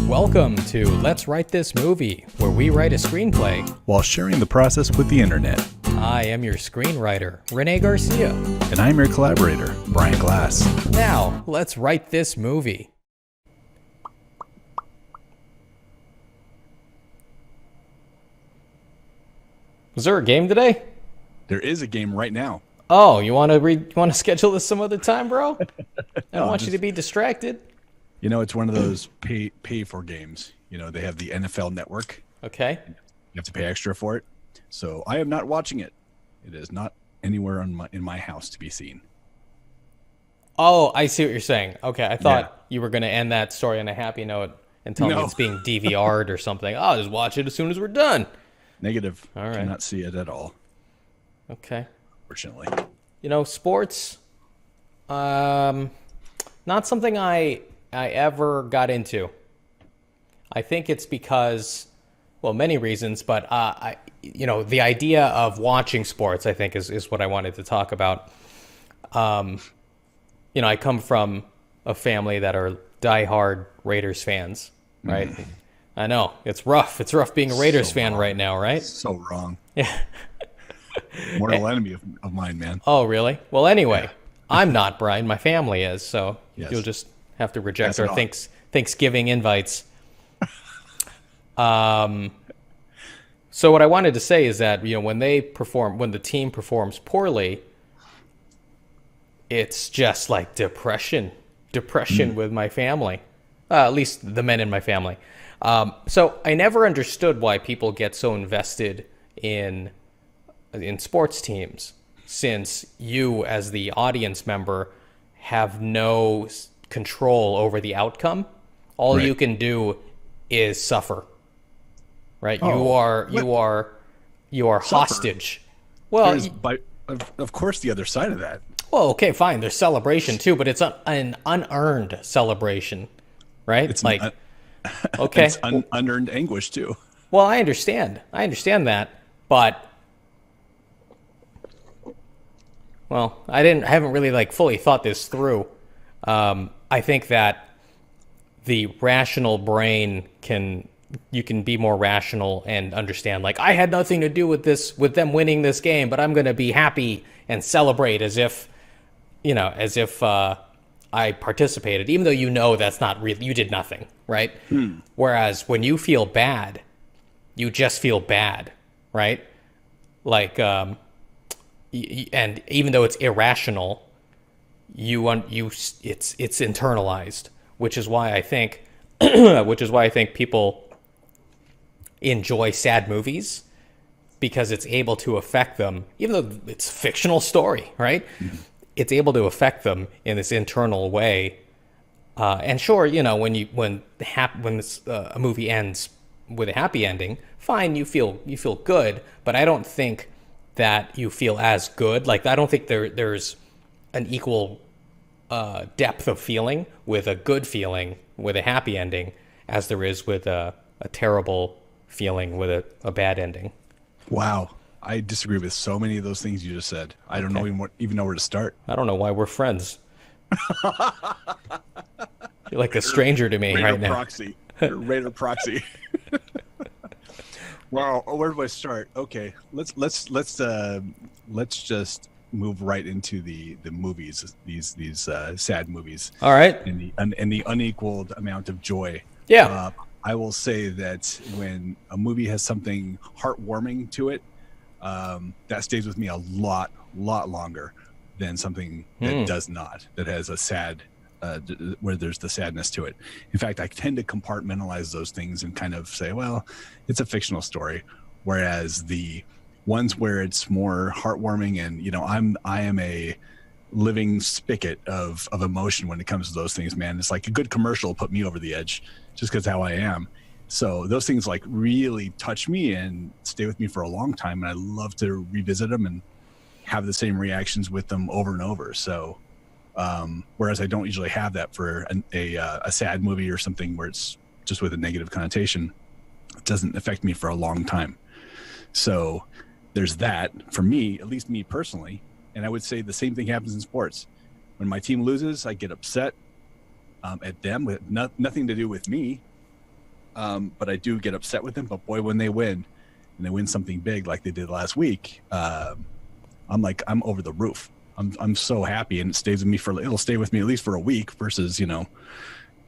Welcome to Let's Write This Movie, where we write a screenplay while sharing the process with the internet. I am your screenwriter, René Garcia. And I'm your collaborator, Brian Glass. Now, let's write this movie. Was there a game today? There is a game right now. Oh, you want to schedule this some other time, bro? I don't want you to be distracted. You know, it's one of those pay for games. You know, they have the NFL Network. Okay. You have to pay extra for it. So I am not watching it. It is not anywhere in my house to be seen. Oh, I see what you're saying. Okay, I thought you were going to end that story on a happy note and tell me it's being DVR'd or something. I'll just watch it as soon as we're done. Negative. All right. Cannot see it at all. Okay. Fortunately. You know, sports, not something I ever got into. I think it's because, well, many reasons, but the idea of watching sports, I think, is what I wanted to talk about. I come from a family that are diehard Raiders fans, right? Mm. I know it's rough. It's rough being a Raiders fan right now, right? So wrong. Yeah. Mortal enemy of mine, man. Oh, really? Well, anyway, I'm not, Brian. My family is, so yes. You'll just have to reject our Thanksgiving invites. So what I wanted to say is that, when the team performs poorly, it's just like depression with my family, at least the men in my family. So I never understood why people get so invested in sports teams, since you, as the audience member, have no control over the outcome. All you can do is suffer. Right? Oh, you are hostage. Well, of course, the other side of that. Well, okay, fine. There's celebration too, but it's an unearned celebration, right? It's like, okay, it's unearned anguish too. Well, I understand that, but I haven't really fully thought this through. I think that the rational brain you can be more rational and understand, I had nothing to do with them winning this game, but I'm going to be happy and celebrate as if I participated, even though that's not real. You did nothing, right? Whereas when you feel bad, you just feel bad, right? And even though it's irrational, it's internalized, which is why I think people enjoy sad movies, because it's able to affect them, even though it's a fictional story, right? Mm-hmm. It's able to affect them in this internal way. And sure, when a movie ends with a happy ending, fine, you feel good, but I don't think that you feel as good. I don't think there's an equal depth of feeling with a good feeling with a happy ending as there is with a terrible feeling with a bad ending. Wow. I disagree with so many of those things you just said. I don't even know where to start. I don't know why we're friends. You're like a stranger to me right now. Raider proxy. Well, where do I start? Okay, let's just move right into the movies. These sad movies. All right. And the unequaled amount of joy. Yeah. I will say that when a movie has something heartwarming to it, that stays with me a lot longer than something that does not, that has a sad, where there's the sadness to it. In fact, I tend to compartmentalize those things and kind of say, well, it's a fictional story. Whereas the ones where it's more heartwarming and, I am a living spigot of emotion when it comes to those things, man. It's like a good commercial put me over the edge just because how I am. So those things really touch me and stay with me for a long time. And I love to revisit them and have the same reactions with them over and over. So, whereas I don't usually have that for a sad movie or something where it's just with a negative connotation, it doesn't affect me for a long time. So there's that for me, at least me personally. And I would say the same thing happens in sports. When my team loses, I get upset at them with nothing to do with me. but I do get upset with them. But boy, when they win, and they win something big like they did last week, I'm over the roof. I'm so happy, and it'll stay with me at least for a week versus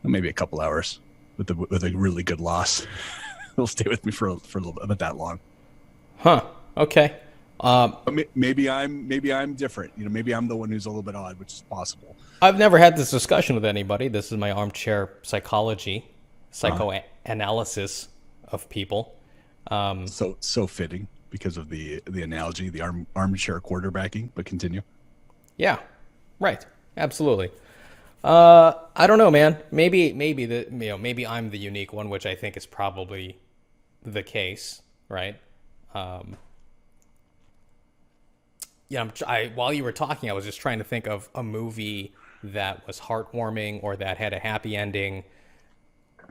maybe a couple hours with a really good loss. It'll stay with me for a little bit, about that long. Huh. Okay. Maybe I'm different. Maybe I'm the one who's a little bit odd, which is possible. I've never had this discussion with anybody. This is my armchair psychoanalysis of people. So fitting because of the analogy, the armchair quarterbacking. But continue. Yeah. Right. Absolutely. I don't know, man. Maybe I'm the unique one, which I think is probably the case, right? While you were talking, I was just trying to think of a movie that was heartwarming or that had a happy ending,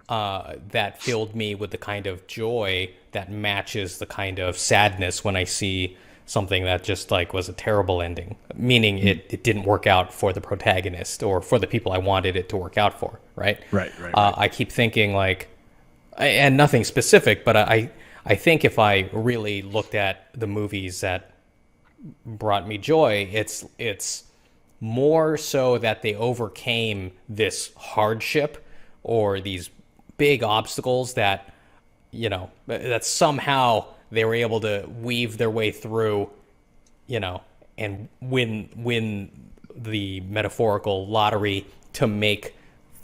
that filled me with the kind of joy that matches the kind of sadness when I see something that just was a terrible ending, meaning it didn't work out for the protagonist or for the people I wanted it to work out for, right? Right. I keep thinking and nothing specific, but I think if I really looked at the movies that brought me joy, it's more so that they overcame this hardship or these big obstacles that somehow they were able to weave their way through, and win the metaphorical lottery to make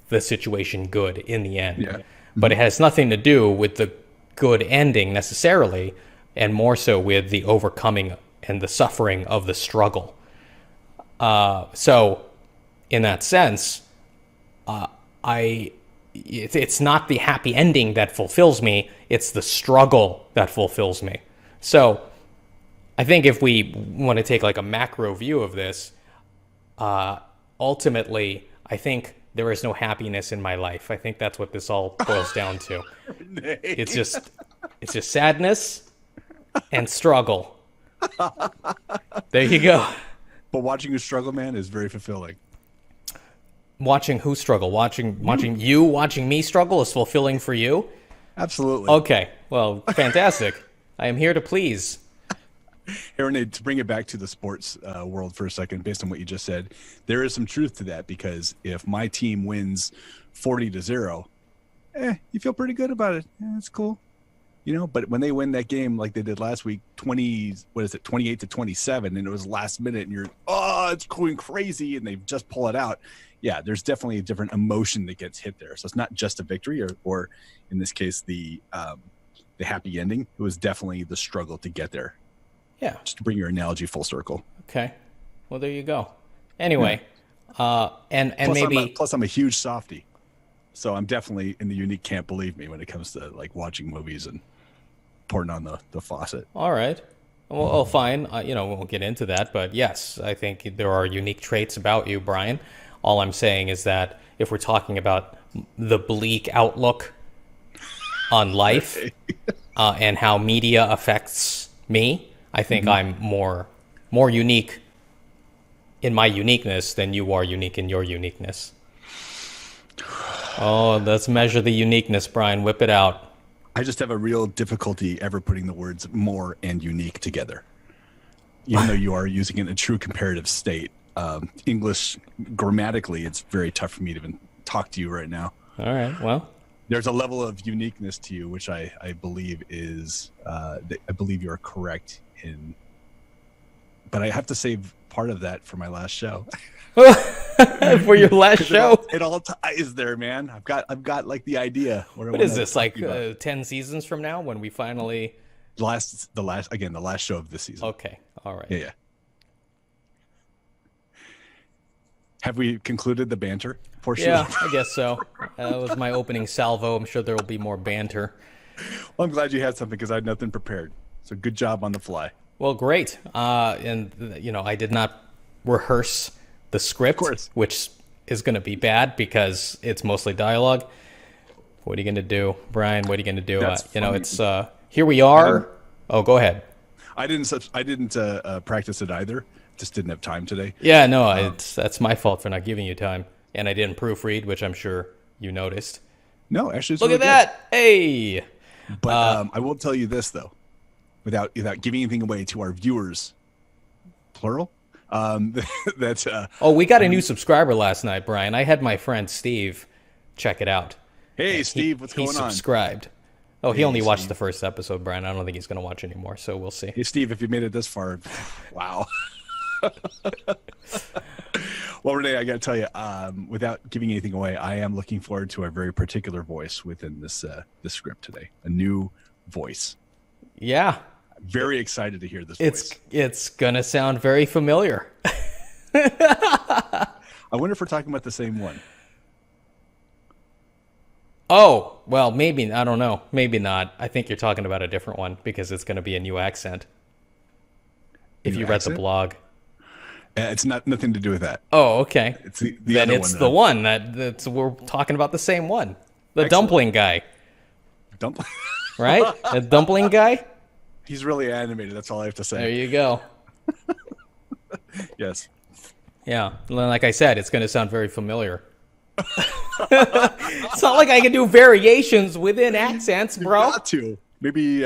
the situation good in the end. Yeah. But it has nothing to do with the good ending necessarily, and more so with the overcoming and the suffering of the struggle. So in that sense, it's not the happy ending that fulfills me, it's the struggle that fulfills me. So I think if we want to take a macro view of this, ultimately, I think there is no happiness in my life. I think that's what this all boils down to. It's just sadness and struggle. There you go. But watching you struggle, man, is very fulfilling. Watching who struggle? Watching me struggle is fulfilling for you? Absolutely. Okay. Well, fantastic. I am here to please. Hey, René, to bring it back to the sports world for a second, based on what you just said, there is some truth to that, because if my team wins 40-0, you feel pretty good about it. Yeah, that's cool. But when they win that game like they did last week, 28-27, and it was last minute, and it's going crazy, and they just pull it out. Yeah, there's definitely a different emotion that gets hit there. So it's not just a victory, or in this case, the happy ending. It was definitely the struggle to get there. Yeah. Just to bring your analogy full circle. Okay. Well, there you go. Anyway, and plus I'm a huge softie, so I'm definitely in the unique camp. Believe me, when it comes to watching movies and pouring on the faucet. All right. Well, fine. We won't get into that, but yes, I think there are unique traits about you, Brian. All I'm saying is that if we're talking about the bleak outlook on life and how media affects me, I think I'm more unique in my uniqueness than you are unique in your uniqueness. Oh, let's measure the uniqueness, Brian. Whip it out. I just have a real difficulty ever putting the words more and unique together, even though you are using it in a true comparative state. English, grammatically, it's very tough for me to even talk to you right now. All right, well. There's a level of uniqueness to you, which I believe is, I believe you are correct in. But I have to save part of that for my last show. For your last show? It all ties there, man. I've got the idea. What is this, 10 seasons from now when we finally... The last show of this season. Okay, all right. Yeah. Have we concluded the banter portion? Yeah, I guess so. That was my opening salvo. I'm sure there will be more banter. Well, I'm glad you had something because I had nothing prepared. So good job on the fly. Well, great. And I did not rehearse the script, which is going to be bad because it's mostly dialogue. What are you going to do, Brian? What are you going to do? It's here we are. Oh, go ahead. I didn't practice it either. Just didn't have time today. Yeah, no, that's my fault for not giving you time. And I didn't proofread, which I'm sure you noticed. No, actually, it's Look really at good. that. Hey. But I will tell you this though, without giving anything away to our viewers, plural. That Oh, we got a new when subscriber last night, Brian. I had my friend Steve check it out. hey And Steve, what's he going on? subscribed. Oh, he Hey only watched Steve. the first episode, Brian. I don't think he's going to watch anymore, so we'll see. Hey Steve, if you made it this far, wow. Well, Renee, I got to tell you, without giving anything away, I am looking forward to a very particular voice within this script today. A new voice. Yeah, Very excited to hear this voice. it's going to sound very familiar. I wonder if we're talking about the same one. Oh, well, maybe. I don't know. Maybe not. I think you're talking about a different one because it's going to be a new accent. If New you read accent? the blog. It's nothing to do with that. Oh, okay. It's the Then other it's one the one that's we're talking about the same one. The Excellent. dumpling guy, Dump. right? The dumpling guy? He's really animated. That's all I have to There say. you go. Yes. Yeah. Like I said, it's going to sound very familiar. It's not like I can do variations within accents, bro. Got to. Maybe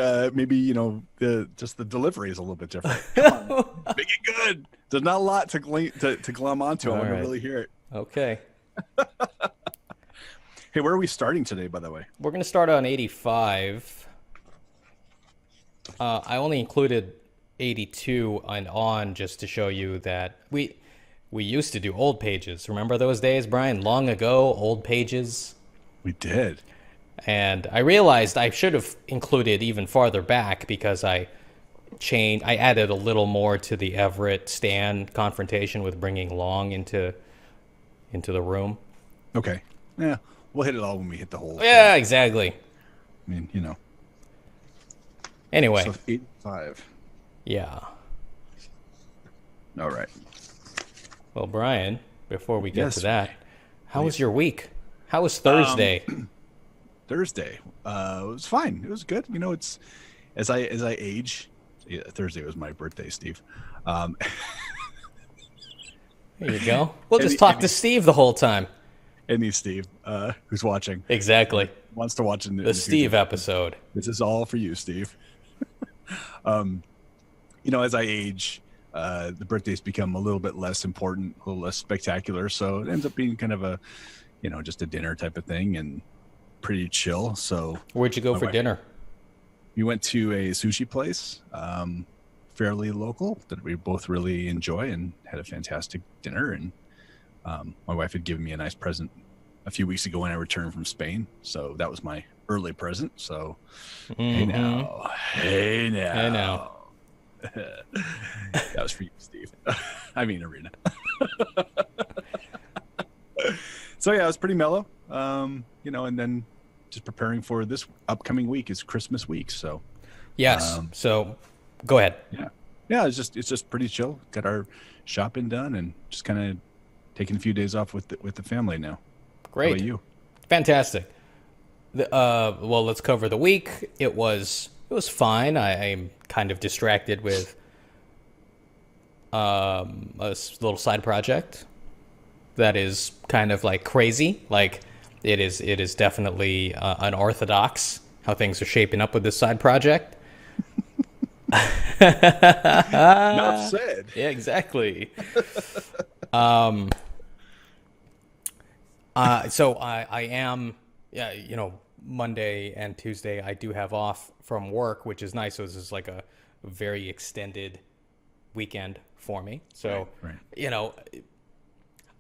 just the delivery is a little bit different. Come on. Make it good. There's not a lot to glom onto. I want right. to really hear it. Okay. Hey, where are we starting today, by the way? We're going to start on 85. I only included 82 and on just to show you that we used to do old pages. Remember those days, Brian? Long ago, old pages. We did. And I realized I should have included even farther back because I added a little more to the Everett Stan confrontation with bringing Long into the room. Okay. Yeah. We'll hit it all when we hit the whole. Yeah, exactly. I mean. Anyway, So 85. yeah. All right. Well, Brian, before we get Yes, to that, how was your week? How was Thursday? Thursday. It was fine. It was good. It's as I age. Yeah, Thursday was my birthday, Steve. There you go. We'll just Any- talk any- to Steve the whole time. Any Steve, who's watching, Exactly. wants to watch in The Steve future. episode. This is all for you, Steve. As I age, the birthdays become a little bit less important, a little less spectacular. So it ends up being kind of a, just a dinner type of thing and pretty chill. So Where'd you go for wife- dinner? we went to a sushi place, fairly local, that we both really enjoy, and had a fantastic dinner. And my wife had given me a nice present a few weeks ago when I returned from Spain. So that was my early present. So hey now. I know. That was for you, Steve. I mean, Arena. So yeah, it was pretty mellow. And then just preparing for this upcoming week is Christmas week. So Yes. So go ahead. yeah, it's just pretty chill. Got our shopping done and just kind of taking a few days off with the family now. Great. How about you? Fantastic. Well, let's cover the week. It was fine. I'm kind of distracted with little side project that is kind of like crazy. Like it is definitely unorthodox how things are shaping up with this side project. Enough said. Yeah, exactly. So I am, Monday and Tuesday I do have off from work, which is nice. So this is like a very extended weekend for me. So, Right.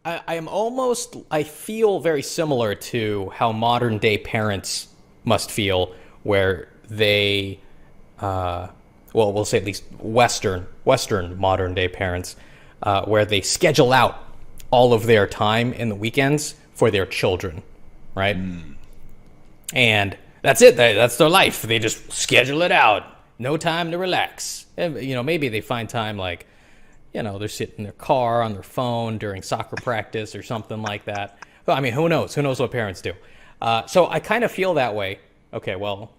I feel very similar to how modern day parents must feel, where they, we'll say at least Western modern day parents, where they schedule out all of their time in the weekends for their children, right? And that's it. That's their life. They just schedule it out. No time to relax. And, maybe they find time like, they're sitting in their car on their phone during soccer practice or something like that. Well, I mean, who knows? Who knows what parents do? So I kind of feel that way. Okay, well,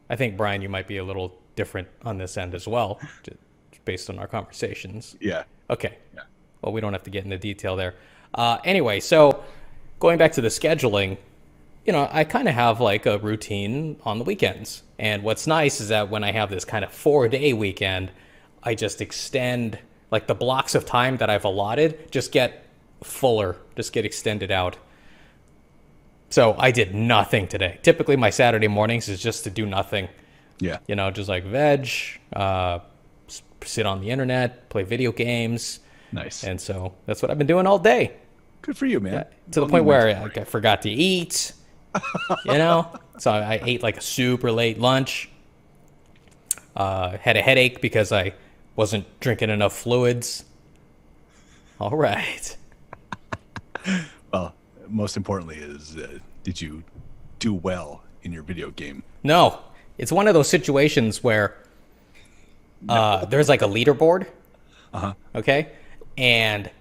I think, Brian, you might be a little different on this end as well, just based on our conversations. Yeah. Okay. Yeah. Well, we don't have to get into detail there. Anyway, so going back to the scheduling, I kind of have like a routine on the weekends. And what's nice is that when I have this kind of 4-day weekend, I just extend like the blocks of time that I've allotted just get fuller, just get extended out. So I did nothing today. Typically my Saturday mornings is just to do nothing. Yeah. Just like veg, sit on the internet, play video games. Nice. And so that's what I've been doing all day. Good for you, man. Yeah, to the point where I forgot to eat, So I ate like a super late lunch. Had a headache because I wasn't drinking enough fluids. All right. Well, most importantly is, did you do well in your video game? No, it's one of those situations where there's like a leaderboard. Okay. And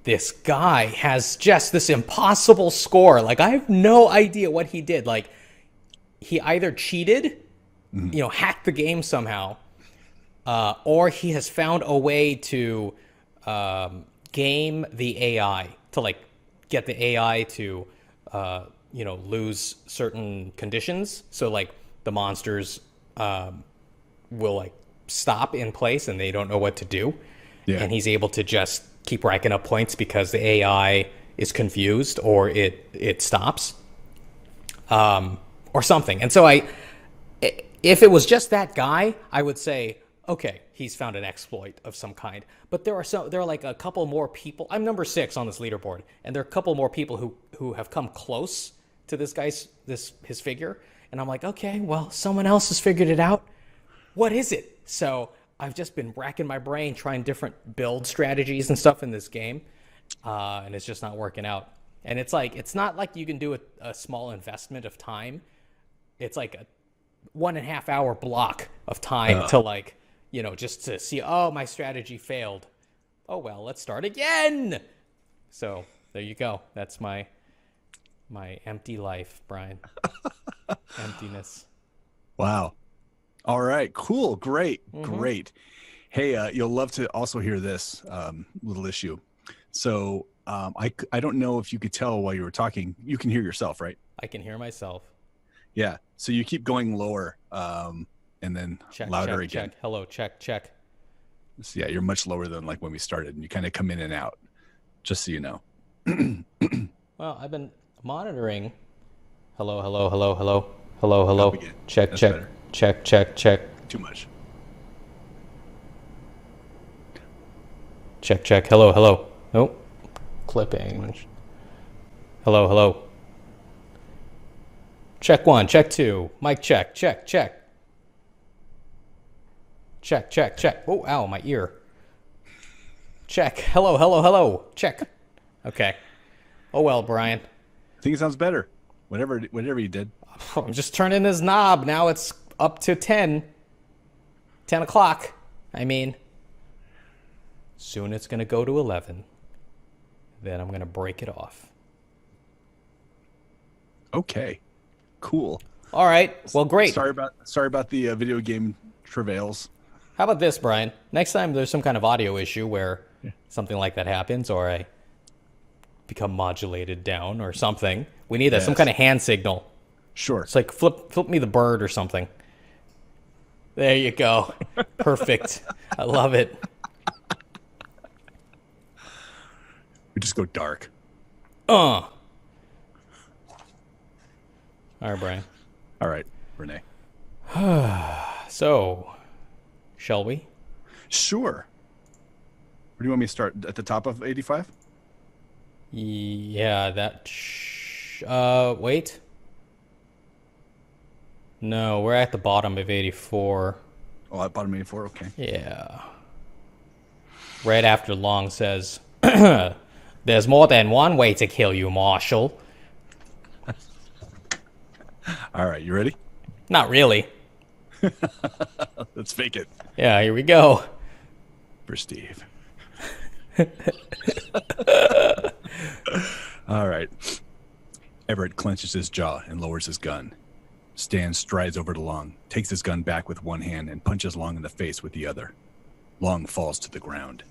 this guy has just this impossible score. Like, I have no idea what he did. Like, he either cheated, hacked the game somehow, or he has found a way to game the AI to like get the AI to lose certain conditions. So like the monsters will like stop in place and they don't know what to do. Yeah. And he's able to just keep racking up points because the AI is confused or it stops or something. And so if it was just that guy, I would say, okay, he's found an exploit of some kind. But there are like a couple more people. I'm number 6 on this leaderboard, and there are a couple more people who have come close to this guy's his figure. And I'm like, okay, well, someone else has figured it out. What is it? So I've just been racking my brain trying different build strategies and stuff in this game, and it's just not working out. And it's not like you can do a small investment of time. It's like a 1.5 hour block of time to like, just to see, oh, my strategy failed. Oh, well, let's start again. So there you go. That's my empty life, Brian. Emptiness. Wow. All right. Cool. Great. Great. Hey, you'll love to also hear this little issue. So I don't know if you could tell while you were talking. You can hear yourself, right? I can hear myself. Yeah. So you keep going lower and then louder again. Check. Hello. Check. So yeah, you're much lower than like when we started, and you kind of come in and out, just so you know. Well, I've been monitoring. Hello. Check. Better. Check. Too much. Check. Hello. Nope. Clipping. Hello. Check 1, check 2. Mic check. Check. Oh, ow, my ear. Check. Hello. Check. Okay. Oh well, Brian. I think it sounds better. Whatever you did. I'm just turning this knob. Now it's up to 10 o'clock. I mean, soon it's going to go to 11. Then I'm going to break it off. Okay. Cool. All right. Well, great. Sorry about the video game travails. How about this, Brian? Next time there's some kind of audio issue where something like that happens, or I become modulated down or something, we need some kind of hand signal. Sure. It's like flip me the bird or something. There you go. Perfect. I love it. We just go dark. All right, Brian. All right, Renee. So, shall we? Sure. Where do you want me to start? At the top of 85? Yeah, wait. No, we're at the bottom of 84. Oh, at bottom 84? Okay. Yeah. Right after Long says, there's more than one way to kill you, Marshal. All right, you ready? Not really. Let's fake it. Yeah, here we go. For Steve. All right. Everett clenches his jaw and lowers his gun. Stan strides over to Long, takes his gun back with one hand, and punches Long in the face with the other. Long falls to the ground.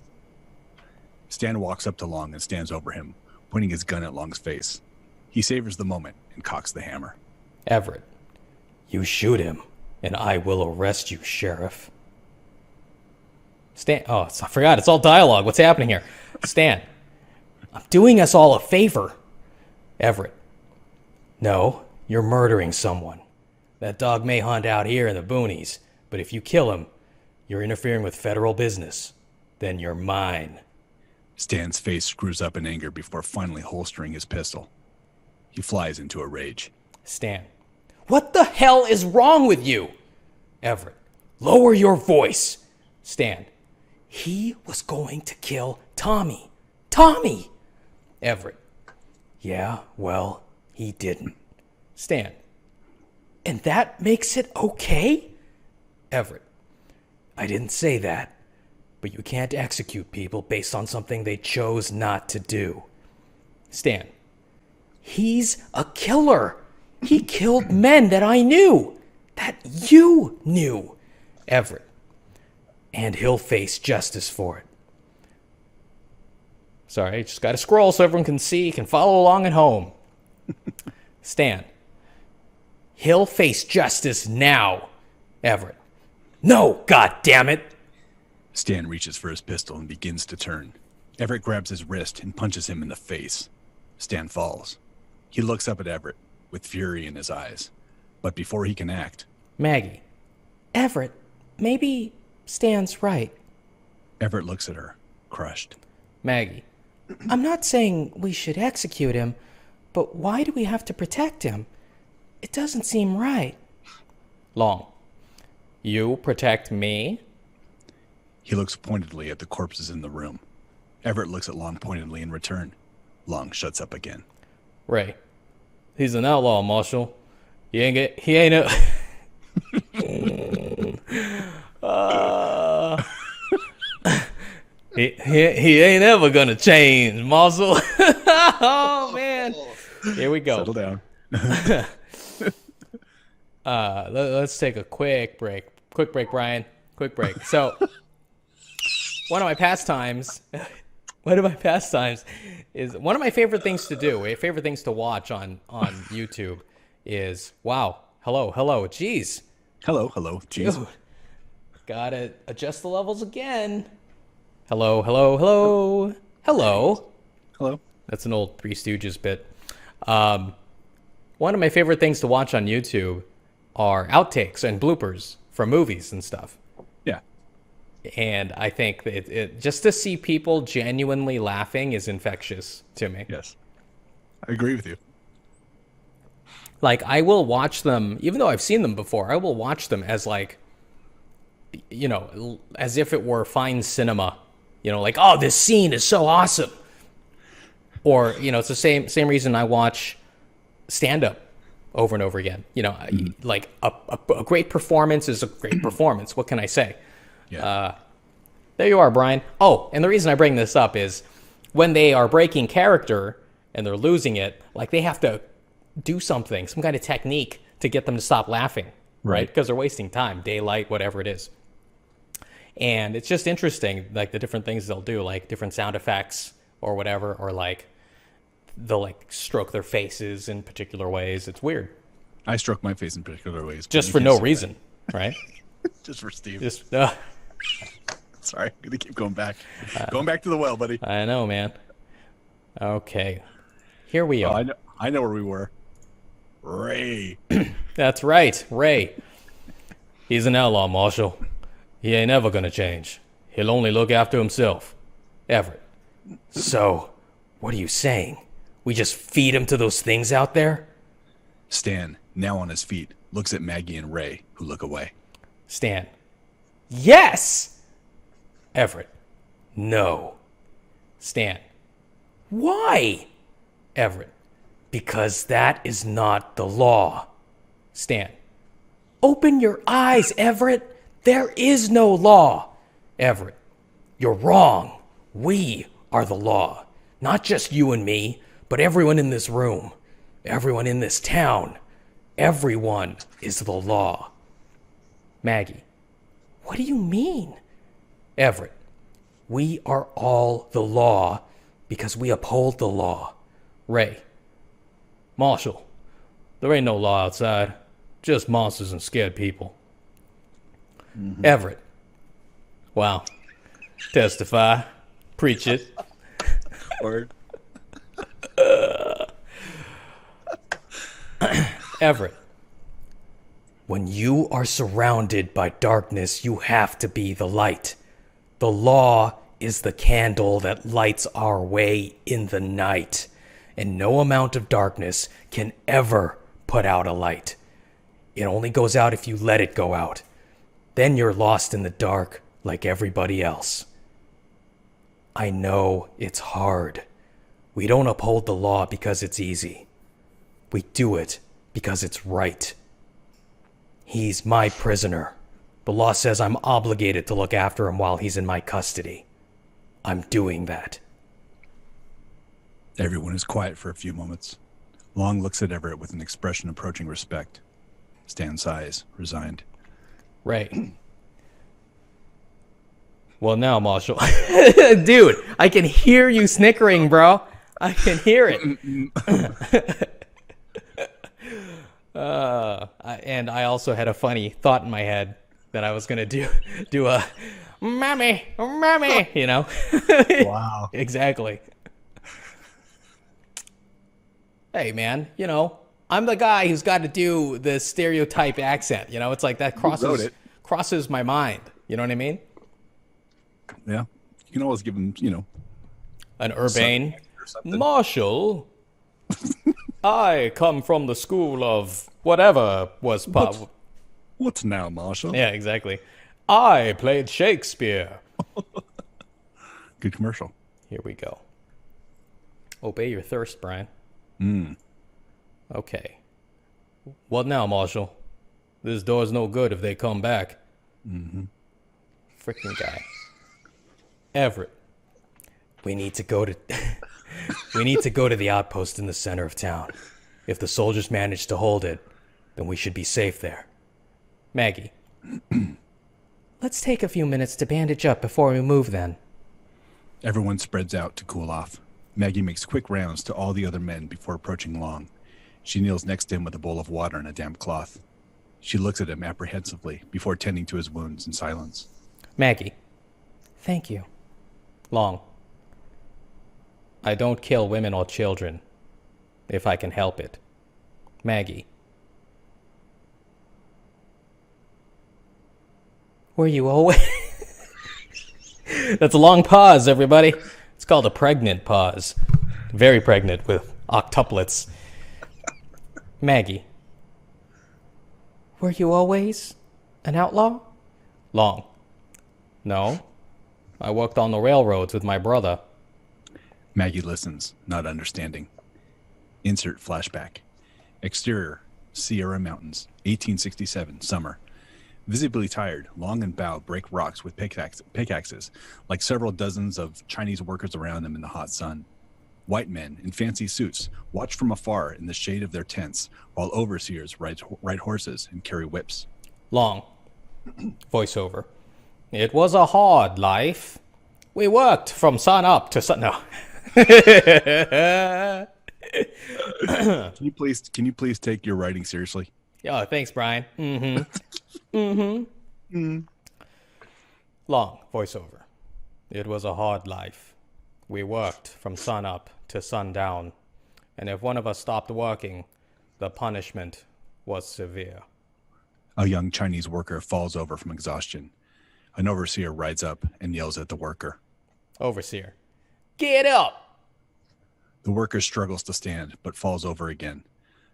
Stan walks up to Long and stands over him, pointing his gun at Long's face. He savors the moment, and cocks the hammer. Everett, you shoot him, and I will arrest you, Sheriff. Stan, I forgot, it's all dialogue. What's happening here? Stan, I'm doing us all a favor. Everett, no, you're murdering someone. That dog may hunt out here in the boonies, but if you kill him, you're interfering with federal business. Then you're mine. Stan's face screws up in anger before finally holstering his pistol. He flies into a rage. Stan, what the hell is wrong with you? Everett, lower your voice. Stan, he was going to kill Tommy. Tommy! Everett, yeah, well, he didn't. Stan, and that makes it okay? Everett, I didn't say that, but you can't execute people based on something they chose not to do. Stan, he's a killer. He killed men that I knew, that you knew. Everett, and he'll face justice for it. Sorry, I just got to scroll so everyone can see, can follow along at home. Stan, he'll face justice now. Everett, no, God damn it. Stan reaches for his pistol and begins to turn. Everett grabs his wrist and punches him in the face. Stan falls. He looks up at Everett with fury in his eyes. But before he can act, Maggie, Everett, maybe Stan's right. Everett looks at her, crushed. Maggie, I'm not saying we should execute him, but why do we have to protect him? It doesn't seem right. Long, you protect me? He looks pointedly at the corpses in the room. Everett looks at Long pointedly in return. Long shuts up again. Ray, he's an outlaw, Marshal. He ain't a... he ain't ever gonna change, Marshal. Oh, man. Here we go. Settle down. Let's take a quick break. Quick break, Brian. Quick break. So, one of my pastimes is one of my favorite things to do, favorite things to watch on YouTube is, wow, hello, jeez. Hello, jeez. Dude, gotta adjust the levels again. Hello. That's an old Three Stooges bit. One of my favorite things to watch on YouTube are outtakes and bloopers from movies and stuff. Yeah. And I think that just to see people genuinely laughing is infectious to me. Yes. I agree with you. Like, I will watch them, even though I've seen them before, I will watch them as like, you know, as if it were fine cinema. You know, like, oh, this scene is so awesome. Or, you know, it's the same reason I watch stand-up over and over again. You know, like a great performance is a great performance. What can I say? Yeah. There you are, Brian. Oh, and the reason I bring this up is when they are breaking character and they're losing it, like they have to do something, some kind of technique to get them to stop laughing, right? Because they're wasting time, daylight, whatever it is. And it's just interesting, like the different things they'll do, like different sound effects or whatever, or like they'll like stroke their faces in particular ways. It's weird. I stroke my face in particular ways. Just for no reason, right? Just for Steve. Sorry, I'm going to keep going back. Going back to the well, buddy. I know, man. Okay. Here we are. I know where we were. Ray. That's right, Ray. He's an outlaw, Marshal. He ain't ever gonna change. He'll only look after himself. Everett. So, what are you saying? We just feed him to those things out there? Stan, now on his feet, looks at Maggie and Ray, who look away. Stan. Yes! Everett. No. Stan. Why? Everett. Because that is not the law. Stan. Open your eyes, Everett. There is no law. Everett. You're wrong. We are the law. Not just you and me, but everyone in this room. Everyone in this town. Everyone is the law. Maggie. What do you mean? Everett. We are all the law because we uphold the law. Ray. Marshal, There ain't no law outside. Just monsters and scared people. Everett. Wow. Testify. Preach it. Word. Everett. When you are surrounded by darkness, you have to be the light. The law is the candle that lights our way in the night. And no amount of darkness can ever put out a light. It only goes out if you let it go out. Then you're lost in the dark like everybody else. I know it's hard. We don't uphold the law because it's easy. We do it because it's right. He's my prisoner. The law says I'm obligated to look after him while he's in my custody. I'm doing that. Everyone is quiet for a few moments. Long looks at Everett with an expression approaching respect. Stan sighs, resigned. Right. Well, now, Marshal. Dude, I can hear you snickering, bro. I can hear it. And I also had a funny thought in my head that I was going to do a mommy, you know? Wow. Exactly. Hey, man, you know, I'm the guy who's got to do the stereotype accent. You know, it's like that crosses my mind. You know what I mean? Yeah. You can always give him, you know, an urbane Marshal. I come from the school of whatever was What's now, Marshal? Yeah, exactly. I played Shakespeare. Good commercial. Here we go. Obey your thirst, Brian. Okay. What now, Marshal? This door's no good if they come back. Freaking guy. Everett. We need to go to the outpost in the center of town. If the soldiers manage to hold it, then we should be safe there. Maggie. Let's take a few minutes to bandage up before we move then. Everyone spreads out to cool off. Maggie makes quick rounds to all the other men before approaching Long. She kneels next to him with a bowl of water and a damp cloth. She looks at him apprehensively before tending to his wounds in silence. Maggie. Thank you. Long. I don't kill women or children, if I can help it. Maggie. Were you always... That's a long pause, everybody. It's called a pregnant pause. Very pregnant with octuplets. Maggie. Were you always an outlaw? Long. No. I worked on the railroads with my brother. Maggie listens, not understanding. Insert flashback. Exterior, Sierra Mountains, 1867, summer. Visibly tired, Long and Bao break rocks with pickaxes, like several dozens of Chinese workers around them in the hot sun. White men in fancy suits watch from afar in the shade of their tents, while overseers ride horses and carry whips. Long. Voiceover. It was a hard life. We worked from sun up to sun... No. Can you please take your writing seriously? Yeah, thanks, Brian. Long. Voiceover. It was a hard life. We worked from sun up to sundown, and if one of us stopped working, the punishment was severe. A young Chinese worker falls over from exhaustion. An overseer rides up and yells at the worker. Overseer. Get up! The worker struggles to stand, but falls over again.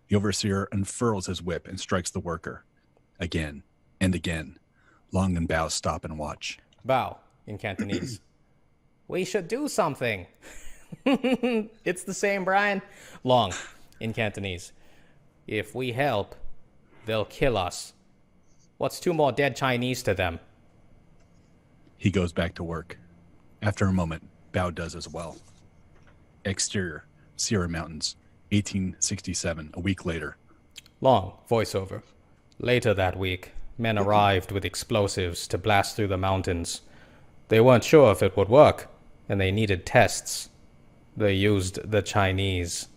The overseer unfurls his whip and strikes the worker. Again and again. Long and Bao stop and watch. Bao, in Cantonese. We should do something. It's the same, Brian. Long, in Cantonese. If we help, they'll kill us. What's 2 more dead Chinese to them? He goes back to work. After a moment, Bao does as well. Exterior, Sierra Mountains, 1867, a week later. Long, voiceover. Later that week, men arrived with explosives to blast through the mountains. They weren't sure if it would work, and they needed tests. They used the Chinese.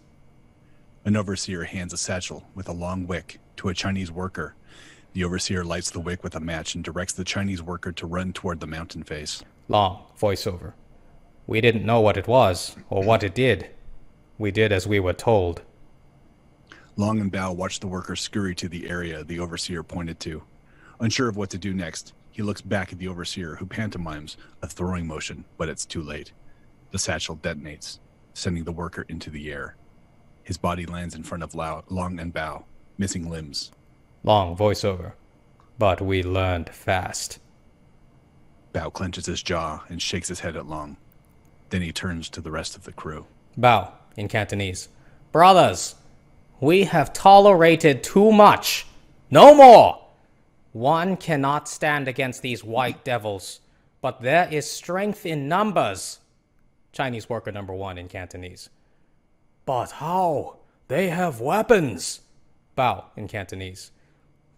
An overseer hands a satchel with a long wick to a Chinese worker. The overseer lights the wick with a match and directs the Chinese worker to run toward the mountain face. Long voiceover. We didn't know what it was or what it did. We did as we were told. Long and Bao watch the worker scurry to the area the overseer pointed to. Unsure of what to do next, he looks back at the overseer, who pantomimes a throwing motion, but it's too late. The satchel detonates, sending the worker into the air. His body lands in front of Long and Bao, missing limbs. Long voiceover. But we learned fast. Bao clenches his jaw and shakes his head at Long. Then he turns to the rest of the crew. Bao, in Cantonese. Brothers, we have tolerated too much. No more! One cannot stand against these white devils, but there is strength in numbers. Chinese worker number 1 in Cantonese. But how? They have weapons. Bao, in Cantonese.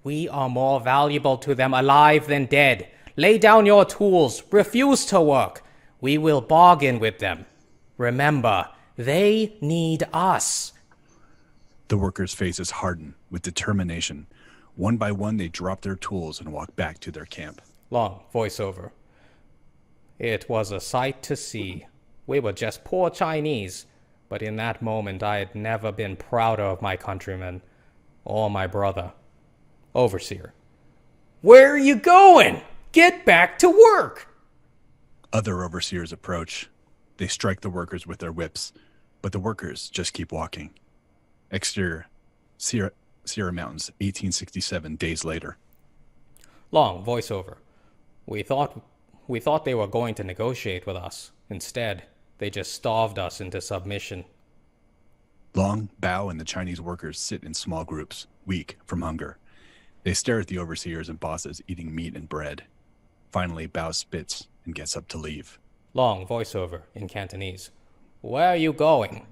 We are more valuable to them alive than dead. Lay down your tools. Refuse to work. We will bargain with them. Remember, they need us. The workers' faces harden with determination. One by one, they drop their tools and walk back to their camp. Long voiceover. It was a sight to see. We were just poor Chinese, but in that moment I had never been prouder of my countrymen or my brother. Overseer. Where are you going? Get back to work! Other overseers approach. They strike the workers with their whips, but the workers just keep walking. Exterior, Sierra Mountains, 1867, days later. Long voiceover. We thought they were going to negotiate with us. Instead, they just starved us into submission. Long, Bao, and the Chinese workers sit in small groups, weak from hunger. They stare at the overseers and bosses eating meat and bread. Finally, Bao spits and gets up to leave. Long voiceover in Cantonese. Where are you going?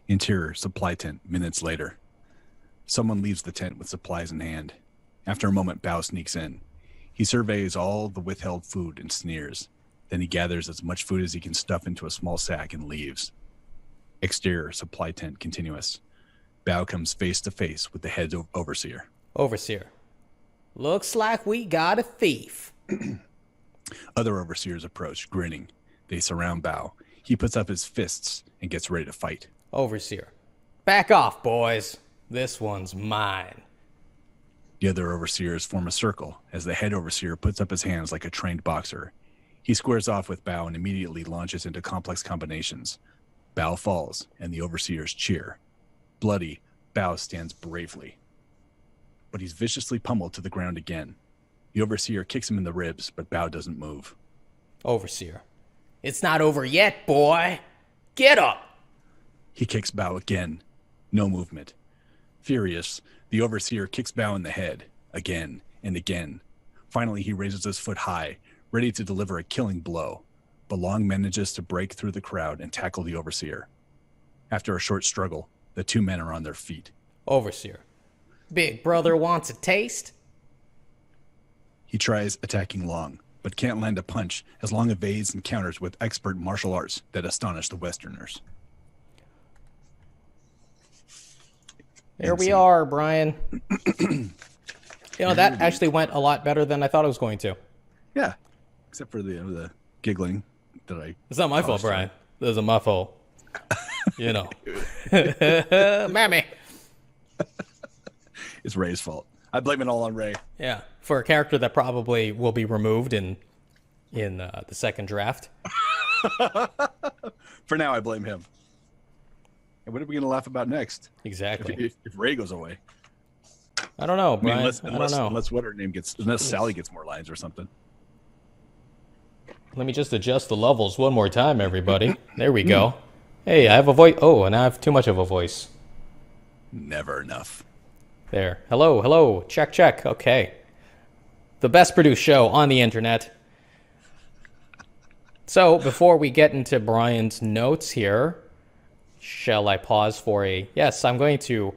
Interior supply tent, minutes later. Someone leaves the tent with supplies in hand. After a moment, Bao sneaks in. He surveys all the withheld food and sneers. Then he gathers as much food as he can stuff into a small sack and leaves. Exterior supply tent, continuous. Bao comes face to face with the head overseer. Overseer. Looks like we got a thief. Other overseers approach, grinning. They surround Bao. He puts up his fists and gets ready to fight. Overseer. Back off, boys. This one's mine. The other overseers form a circle as the head overseer puts up his hands like a trained boxer. He squares off with Bao and immediately launches into complex combinations. Bao falls, and the overseers cheer. Bloody, Bao stands bravely. But he's viciously pummeled to the ground again. The overseer kicks him in the ribs, but Bao doesn't move. Overseer. It's not over yet, boy. Get up. He kicks Bao again. No movement. Furious, the overseer kicks Bao in the head, again and again. Finally, he raises his foot high, ready to deliver a killing blow. But Long manages to break through the crowd and tackle the overseer. After a short struggle, the two men are on their feet. Overseer. Big brother wants a taste? He tries attacking Long, but can't land a punch as Long evades and counters with expert martial arts that astonish the Westerners. There we are, Brian. That actually went a lot better than I thought it was going to. Yeah, except for the giggling that I... It's not my fault, Brian. This is my fault. Mammy. It's Ray's fault. I blame it all on Ray. Yeah, for a character that probably will be removed in the second draft. For now, I blame him. And what are we going to laugh about next? Exactly. If Ray goes away. I don't know, Brian. I don't know. Unless Sally gets more lines or something. Let me just adjust the levels one more time, everybody. There we go. Hey, I have a voice. Oh, and I have too much of a voice. Never enough. There. Hello, hello. Check, check. Okay. The best produced show on the internet. So, before we get into Brian's notes here, shall I pause for a... Yes, I'm going to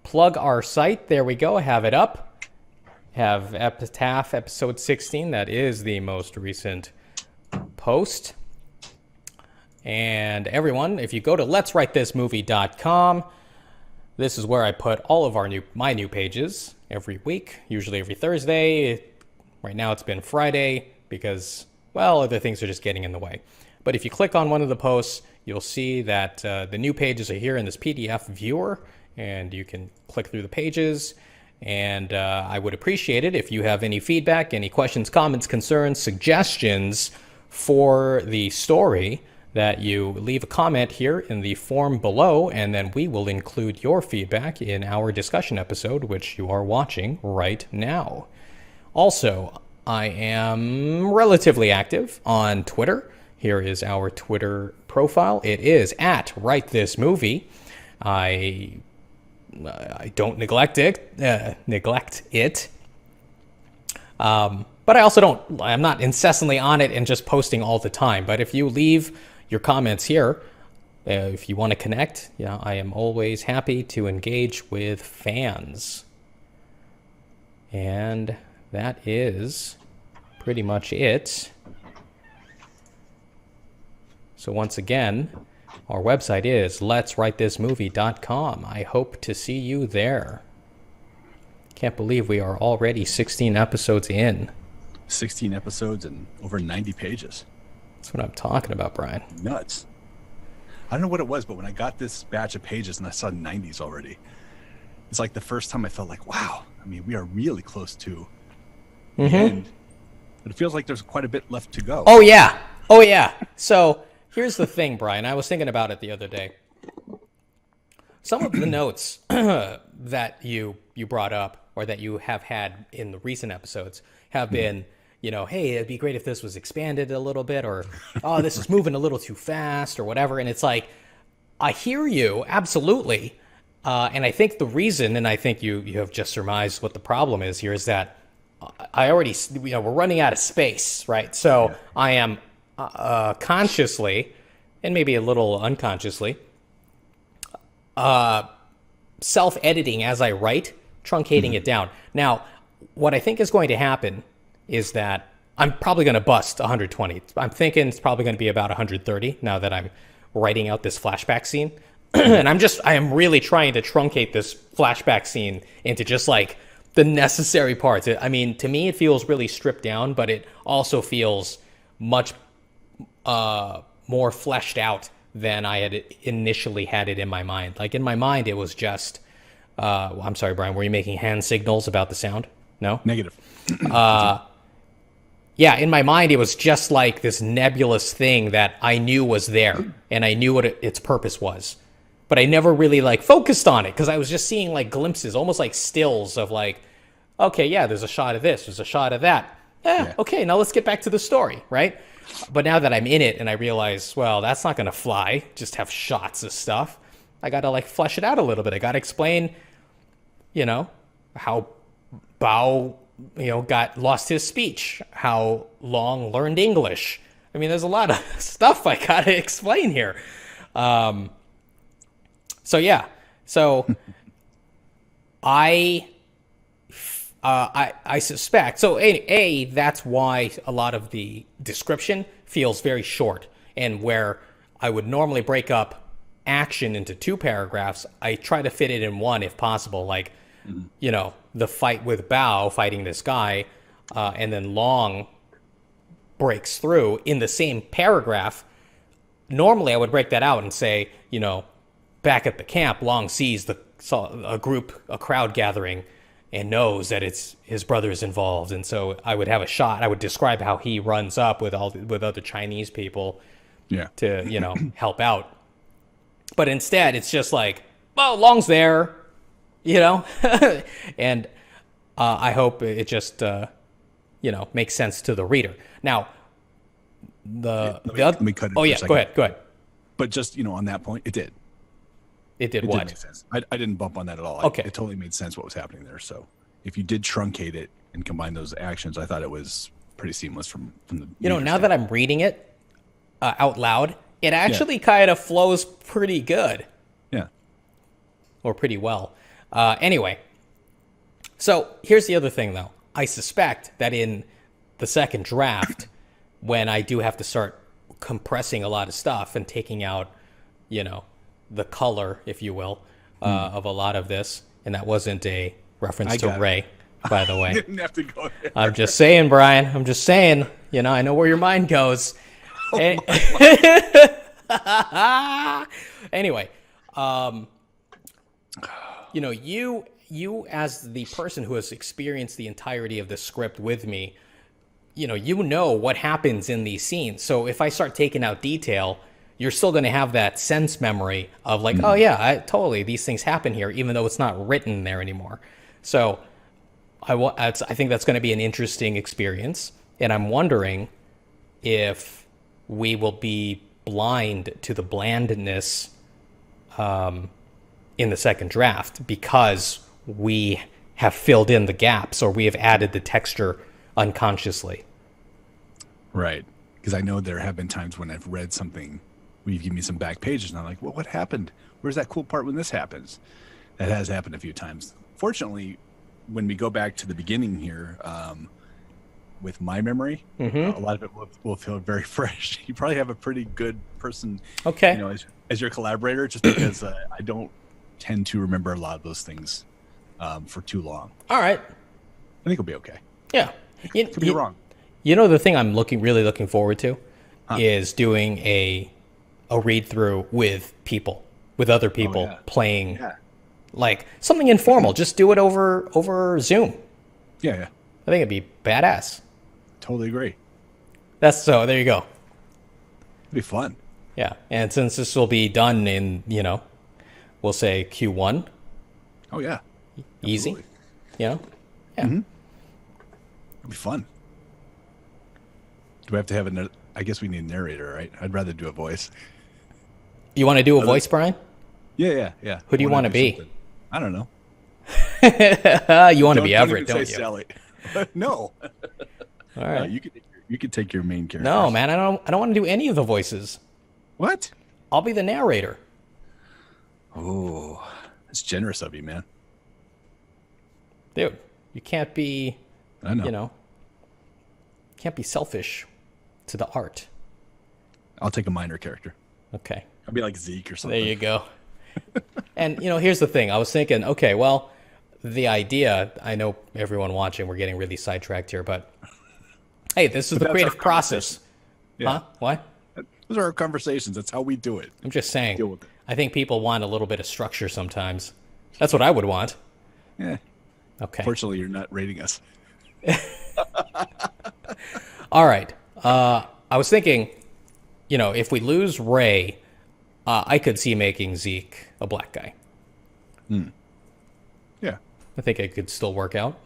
plug our site. There we go. Have it up. Have Epitaph episode 16. That is the most recent post. And everyone, if you go to letswritethismovie.com, This is where I put all of my new pages every week, usually every Thursday. Right now it's been Friday because, well, other things are just getting in the way. But if you click on one of the posts, you'll see that the new pages are here in this PDF viewer, and you can click through the pages. And I would appreciate it if you have any feedback, any questions, comments, concerns, suggestions for the story, that you leave a comment here in the form below, and then we will include your feedback in our discussion episode, which you are watching right now. Also, I am relatively active on Twitter. Here is our Twitter profile. It is at WriteThisMovie. I don't neglect it. But I also I'm not incessantly on it and just posting all the time. But if you leave your comments here, if you want to connect, I am always happy to engage with fans. And that is pretty much it. So once again, our website is letswritethismovie.com. I hope to see you there. Can't believe we are already 16 episodes in. 16 episodes and over 90 pages. That's what I'm talking about, Brian. Nuts. I don't know what it was, but when I got this batch of pages and I saw 90s already, it's like the first time I felt like, wow, I mean, we are really close to the end. But it feels like there's quite a bit left to go. Oh, yeah. Oh, yeah. So here's the thing, Brian. I was thinking about it the other day. Some of the notes that you brought up, or that you have had in the recent episodes, have been, hey, it'd be great if this was expanded a little bit, or, oh, this is moving a little too fast, or whatever. And it's like, I hear you, absolutely. And I think the reason, and I think you have just surmised what the problem is here, is that I already, we're running out of space, right? So I am consciously, and maybe a little unconsciously, self-editing as I write, truncating it down. Now, what I think is going to happen is that I'm probably going to bust 120. I'm thinking it's probably going to be about 130 now that I'm writing out this flashback scene. And I am really trying to truncate this flashback scene into just like the necessary parts. I mean, to me, it feels really stripped down, but it also feels much more fleshed out than I had initially had it in my mind. Like in my mind, it was just, I'm sorry, Brian, were you making hand signals about the sound? No? Negative. Yeah, in my mind, it was just like this nebulous thing that I knew was there, and I knew what its purpose was. But I never really like focused on it because I was just seeing like glimpses, almost like stills of like, okay, yeah, there's a shot of this, there's a shot of that. Okay, now let's get back to the story, right? But now that I'm in it and I realize, well, that's not going to fly, just have shots of stuff. I got to like flesh it out a little bit. I got to explain, how Bao, lost his speech, how Long learned English. I mean, there's a lot of stuff I got to explain here. So I suspect. So that's why a lot of the description feels very short, and where I would normally break up action into 2 paragraphs, I try to fit it in one if possible. Like, the fight with Bao fighting this guy, and then Long breaks through in the same paragraph. Normally, I would break that out and say, back at the camp, Long sees a crowd gathering, and knows that it's his brother's involved. And so I would have a shot. I would describe how he runs up with other Chinese people to, help out. But instead, it's just like, well, Long's there, and I hope it just, makes sense to the reader. Now, let me cut it. Oh, yeah, go ahead. But just, on that point, it did. It did what? Did make sense. I didn't bump on that at all. Okay. It totally made sense what was happening there. So if you did truncate it and combine those actions, I thought it was pretty seamless from the now that I'm reading it out loud, it actually kind of flows pretty good. Yeah. Or pretty well. Anyway, so here's the other thing, though. I suspect that in the second draft, when I do have to start compressing a lot of stuff and taking out, the color, if you will, of a lot of this, and that wasn't a reference to got it. Ray, by the way. Didn't have to go there. I'm just saying, Brian. I'm just saying. I know where your mind goes. Anyway, you as the person who has experienced the entirety of the script with me, you know what happens in these scenes. So if I start taking out detail, you're still going to have that sense memory of like, oh yeah, totally, these things happen here, even though it's not written there anymore. So I think that's going to be an interesting experience, and I'm wondering if we will be blind to the blandness in the second draft because we have filled in the gaps or we have added the texture unconsciously. Right. Because I know there have been times when I've read something where you've given me some back pages and I'm like, well, what happened? Where's that cool part when this happens? That has happened a few times. Fortunately, when we go back to the beginning here, with my memory, a lot of it will feel very fresh. You probably have a pretty good person, okay, as your collaborator, just because I don't tend to remember a lot of those things for too long. All right. I think it'll be okay. Yeah. Could be wrong. The thing I'm really looking forward to is doing a read through with other people playing, like something informal. Just do it over Zoom. Yeah. I think it'd be badass. Totally agree. There you go. It'd be fun. Yeah. And since this will be done in, we'll say Q1. Oh yeah. Easy. Absolutely. Yeah. It'd be fun. Do we have to have I guess we need a narrator, right? I'd rather do a voice. You want to do a voice, Brian? Yeah. Who do you want to be? Something. I don't know. You want to be Everett, don't you? Sally. No. All right. You could take your main character. No, man, I don't want to do any of the voices. What? I'll be the narrator. Oh, that's generous of you, man. Dude, you can't be, I know. Can't be selfish to the art. I'll take a minor character. Okay. I'll be like Zeke or something. There you go. And, here's the thing. I was thinking, okay, well, the idea, I know everyone watching, we're getting really sidetracked here, but hey, this is the creative process. Yeah. Huh? What? Those are our conversations. That's how we do it. I'm just saying. Deal with it. I think people want a little bit of structure sometimes. That's what I would want. Yeah. Okay. Fortunately, you're not rating us. All right. I was thinking, if we lose Ray, I could see making Zeke a black guy. Yeah. I think it could still work out.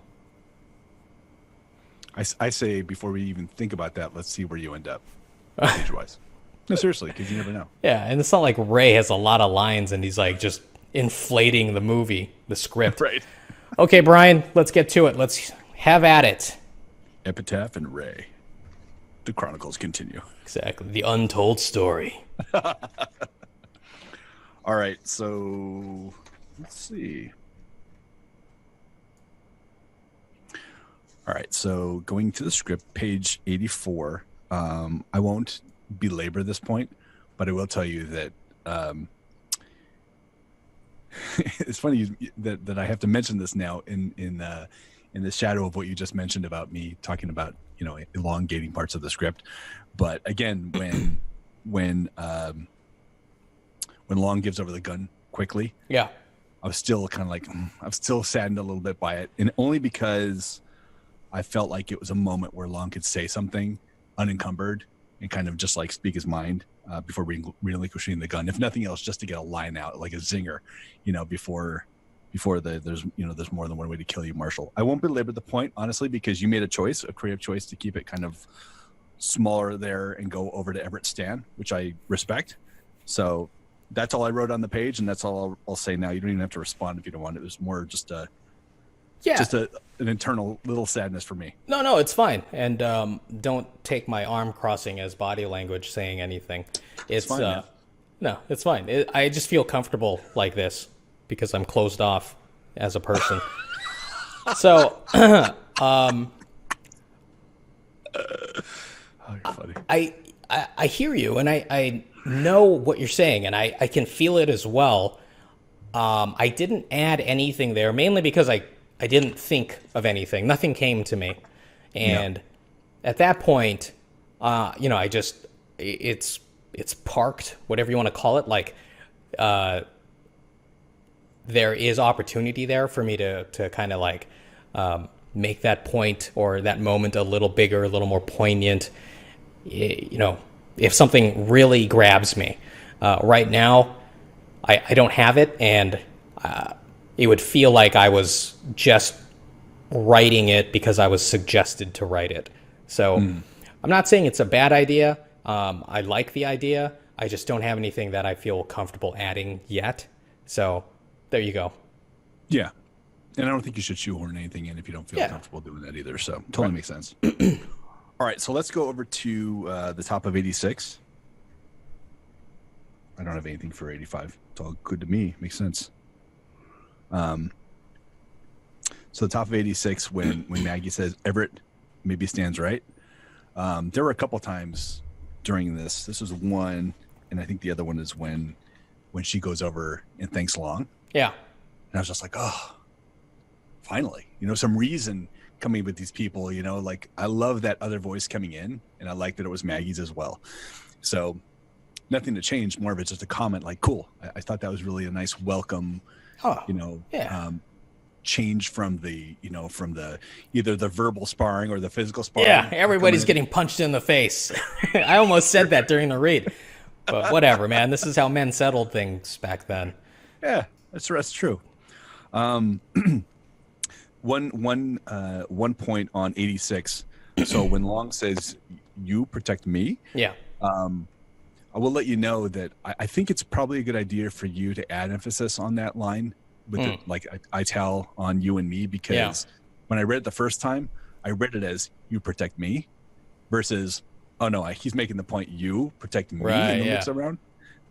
I say before we even think about that, let's see where you end up, age-wise. No, seriously, because you never know. Yeah, and it's not like Ray has a lot of lines and he's like just inflating the script. Right. Okay, Brian, let's get to it. Let's have at it. Epitaph and Ray. The chronicles continue. Exactly. The untold story. All right, so let's see. All right, so going to the script, page 84. I won't belabor this point, but I will tell you that it's funny that I have to mention this now in the shadow of what you just mentioned about me talking about elongating parts of the script. But again, when Long gives over the gun quickly, yeah, I was still kind of like I'm still saddened a little bit by it, and only because I felt like it was a moment where Long could say something unencumbered and kind of just like speak his mind before relinquishing the gun. If nothing else, just to get a line out, like a zinger, before there's more than one way to kill you, Marshal. I won't belabor the point, honestly, because you made a creative choice to keep it kind of smaller there and go over to Everett Stan, which I respect. So that's all I wrote on the page, and that's all I'll say now. You don't even have to respond if you don't want. It was more just an internal little sadness for me. No, it's fine. And don't take my arm crossing as body language saying anything. It's fine, no, it's fine. I just feel comfortable like this because I'm closed off as a person. So, oh, you're funny. I hear you, and I know what you're saying, and I can feel it as well. I didn't add anything there, mainly because I didn't think of anything. Nothing came to me. And at that point, I just, it's parked, whatever you want to call it. Like, there is opportunity there for me to kind of like make that point or that moment a little bigger, a little more poignant. If something really grabs me. Right now, I don't have it, and it would feel like I was just writing it because I was suggested to write it. So I'm not saying it's a bad idea. I like the idea. I just don't have anything that I feel comfortable adding yet. So there you go. Yeah. And I don't think you should shoehorn anything in if you don't feel comfortable doing that either. So totally makes sense. All right. So let's go over to the top of 86. I don't have anything for 85. It's all good to me. Makes sense. So the top of 86, when Maggie says, Everett maybe stands right. There were a couple times during this. This was one, and I think the other one is when she goes over and thanks Long. Yeah. And I was just like, oh, finally, some reason coming with these people, like I love that other voice coming in, and I like that it was Maggie's as well. So nothing to change, more of it's just a comment like, cool. I thought that was really a nice welcome, change from the either the verbal sparring or the physical sparring. Yeah, everybody's getting punched in the face. I almost said that during the read, but whatever, man. This is how men settled things back then. Yeah, that's true. One point on 86. So when Long says, "You protect me," I will let you know that I think it's probably a good idea for you to add emphasis on that line with it, like I tell on you and me, because when I read it the first time, I read it as "you protect me" versus, oh no, he's making the point you protect me, and then looks around.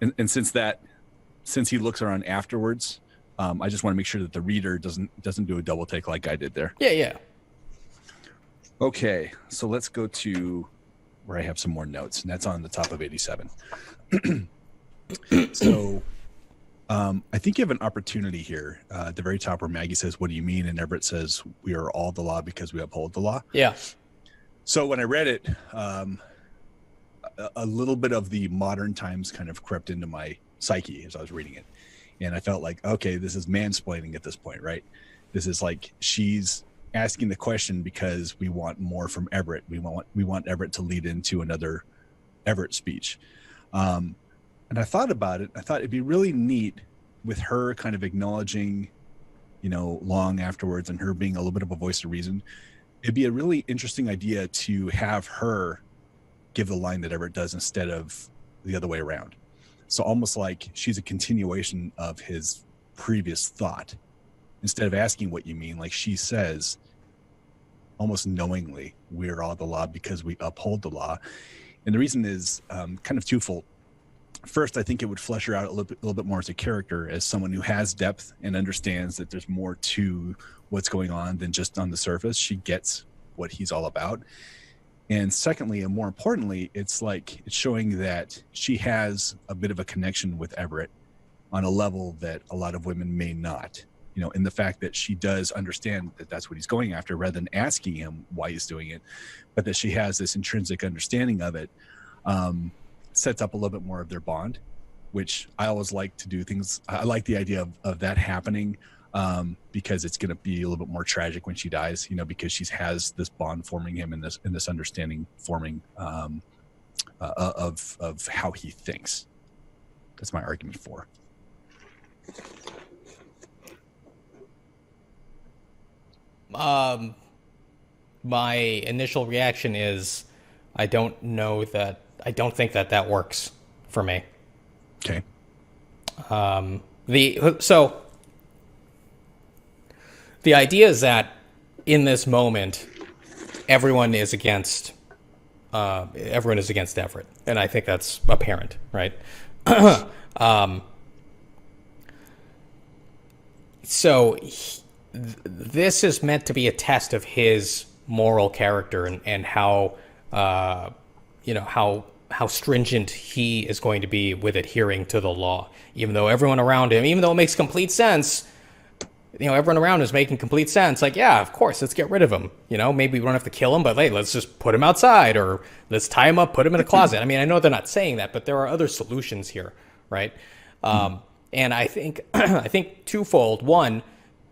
And since he looks around afterwards, I just want to make sure that the reader doesn't do a double take like I did there. Yeah. Okay, so let's go to where I have some more notes, and that's on the top of 87. So I think you have an opportunity here at the very top where Maggie says, "What do you mean?" And Everett says, "We are all the law because we uphold the law." Yeah. So when I read it, a little bit of the modern times kind of crept into my psyche as I was reading it. And I felt like, okay, this is mansplaining at this point, right? This is like she's asking the question because we want more from Everett. We want Everett to lead into another Everett speech. And I thought about it. I thought it'd be really neat with her kind of acknowledging, Long afterwards, and her being a little bit of a voice of reason. It'd be a really interesting idea to have her give the line that Everett does instead of the other way around. So almost like she's a continuation of his previous thought. Instead of asking what you mean, like she says, almost knowingly, we're all the law because we uphold the law. And the reason is kind of twofold. First, I think it would flesh her out a little bit more as a character, as someone who has depth and understands that there's more to what's going on than just on the surface. She gets what he's all about. And secondly, and more importantly, it's showing that she has a bit of a connection with Everett on a level that a lot of women may not, in the fact that she does understand that that's what he's going after, rather than asking him why he's doing it, but that she has this intrinsic understanding of it, sets up a little bit more of their bond, which I always like to do things. I like the idea of that happening, because it's going to be a little bit more tragic when she dies, because she has this bond forming him and this understanding forming of how he thinks. That's my argument for. My initial reaction is I don't think that works for me. Okay. The idea is that in this moment, everyone is against Everett, and I think that's apparent, right? This is meant to be a test of his moral character and how how how stringent he is going to be with adhering to the law, even though everyone around him, even though it makes complete sense, everyone around is making complete sense. Like, yeah, of course, let's get rid of him. Maybe we don't have to kill him, but hey, let's just put him outside, or let's tie him up, put him in a closet. I mean, I know they're not saying that, but there are other solutions here, right? And I think twofold. One,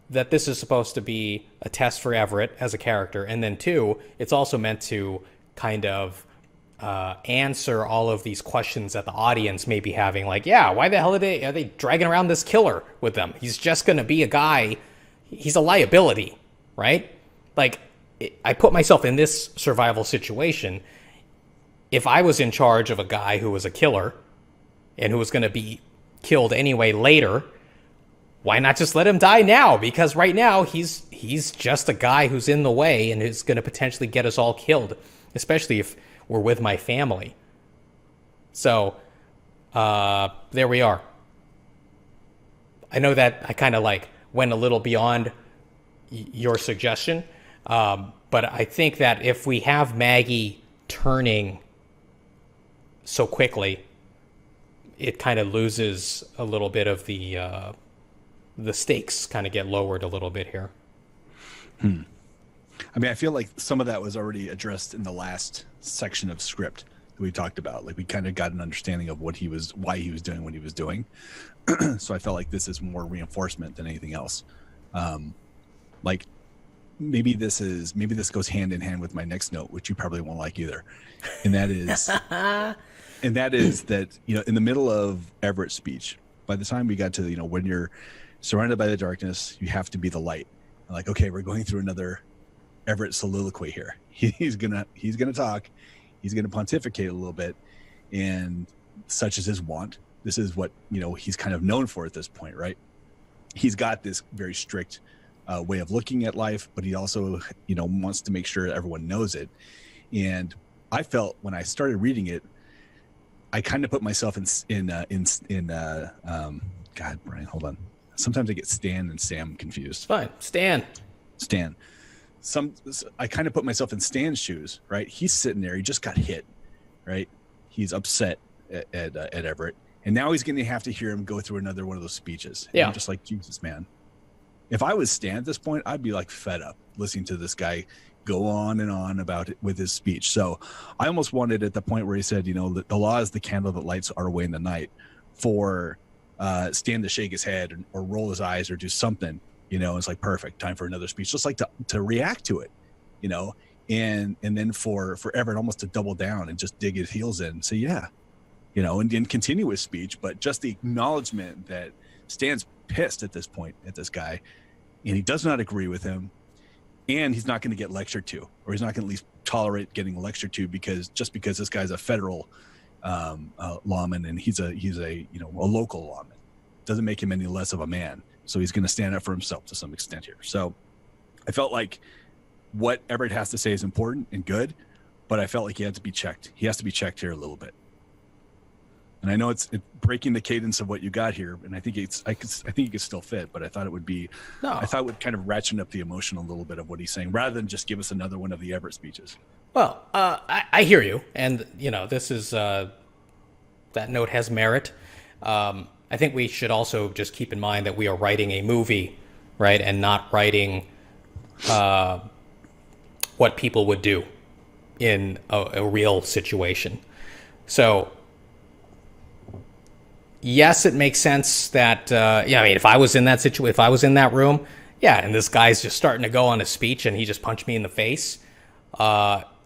that this is supposed to be a test for Everett as a character, and then two, it's also meant to kind of answer all of these questions that the audience may be having. Like, yeah, why the hell are they dragging around this killer with them? He's just going to be a guy. He's a liability, right? Like, I put myself in this survival situation. If I was in charge of a guy who was a killer and who was going to be killed anyway later, why not just let him die now? Because right now he's just a guy who's in the way and is going to potentially get us all killed, especially if we're with my family. So there we are. I know that I kind of went a little beyond your suggestion, but I think that if we have Maggie turning so quickly, it kind of loses a little bit of the stakes kind of get lowered a little bit here. I mean, I feel like some of that was already addressed in the last section of script that we talked about. Like, we kind of got an understanding of why he was doing what he was doing. So I felt like this is more reinforcement than anything else. Like, maybe this goes hand in hand with my next note, which you probably won't like either. And that is, that, in the middle of Everett's speech, by the time we got to, when you're surrounded by the darkness, you have to be the light. Like, okay, we're going through another Everett soliloquy here. He's gonna talk. He's gonna pontificate a little bit, and such is his want. This is what he's kind of known for at this point, right? He's got this very strict way of looking at life, but he also wants to make sure everyone knows it. And I felt when I started reading it, I kind of put myself in God, Brian, hold on. Sometimes I get Stan and Sam confused. Fine, Stan. I kind of put myself in Stan's shoes, right? He's sitting there. He just got hit, right? He's upset at Everett, and now he's going to have to hear him go through another one of those speeches. And I'm just like, Jesus, man. If I was Stan at this point, I'd be like fed up listening to this guy go on and on about it with his speech. So I almost wanted, at the point where he said, the law is the candle that lights our way in the night, for Stan to shake his head or roll his eyes or do something. It's like, perfect, time for another speech. Just like to react to it, and then for Everett almost to double down and just dig his heels in and say, yeah, and continue his speech. But just the acknowledgement that Stan's pissed at this point at this guy, and he does not agree with him, and he's not going to get lectured to, or he's not going to at least tolerate getting lectured to, because this guy's a federal lawman and he's a local lawman, doesn't make him any less of a man. So he's going to stand up for himself to some extent here. So I felt like what Everett has to say is important and good, but I felt like he had to be checked. He has to be checked here a little bit. And I know it's breaking the cadence of what you got here, and I think it could still fit, but I thought it would kind of ratchet up the emotion a little bit of what he's saying, rather than just give us another one of the Everett speeches. Well, I hear you, and this is that note has merit. I think we should also just keep in mind that we are writing a movie, right, and not writing what people would do in a real situation. So, yes, it makes sense that, if I was in that situation, if I was in that room, and this guy's just starting to go on a speech and he just punched me in the face,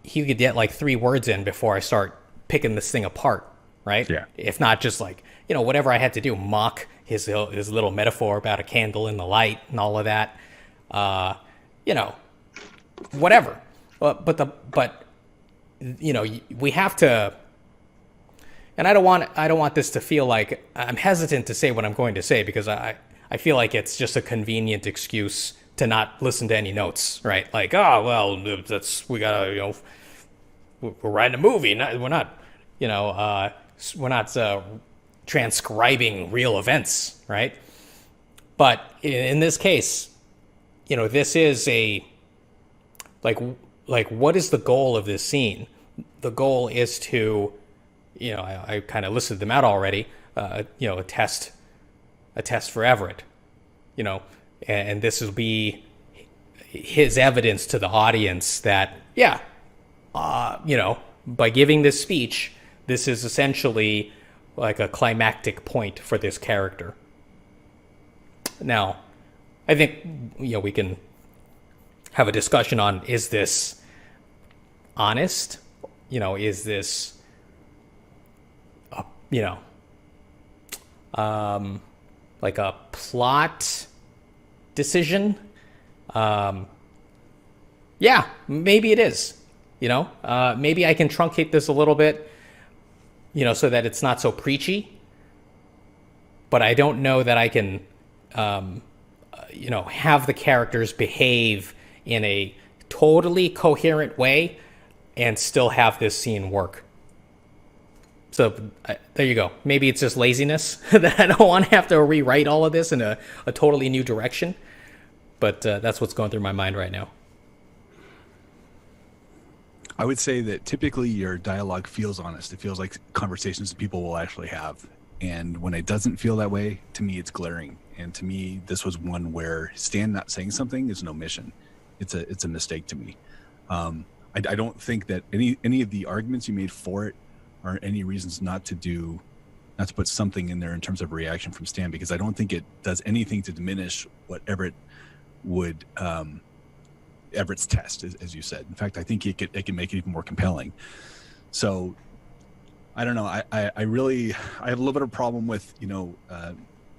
he could get like 3 words in before I start picking this thing apart, right? Yeah. If not just like, whatever I had to do, mock his little metaphor about a candle in the light and all of that, whatever. But we have to, and I don't want this to feel like I'm hesitant to say what I'm going to say, because I feel like it's just a convenient excuse to not listen to any notes, right? Like, oh, well, we gotta, we're writing a movie. We're not transcribing real events, right? But in this case, this is a, like, what is the goal of this scene? The goal is to I kind of listed them out already. A test for Everett, and this will be his evidence to the audience that, by giving this speech, this is essentially like a climactic point for this character. Now, I think, we can have a discussion on, is this honest? Is this, like a plot decision? Maybe it is. Maybe I can truncate this a little bit, so that it's not so preachy. But I don't know that I can, have the characters behave in a totally coherent way and still have this scene work. So there you go. Maybe it's just laziness that I don't want to have to rewrite all of this in a totally new direction. But that's what's going through my mind right now. I would say that typically your dialogue feels honest. It feels like conversations that people will actually have. And when it doesn't feel that way, to me, it's glaring. And to me, this was one where Stan not saying something is an omission. It's a mistake to me. I don't think that any of the arguments you made for it are any reasons not to put something in there in terms of reaction from Stan, because I don't think it does anything to diminish what Everett would Everett's test, as you said. In fact, I think it can make it even more compelling. So I don't know. I have a little bit of a problem with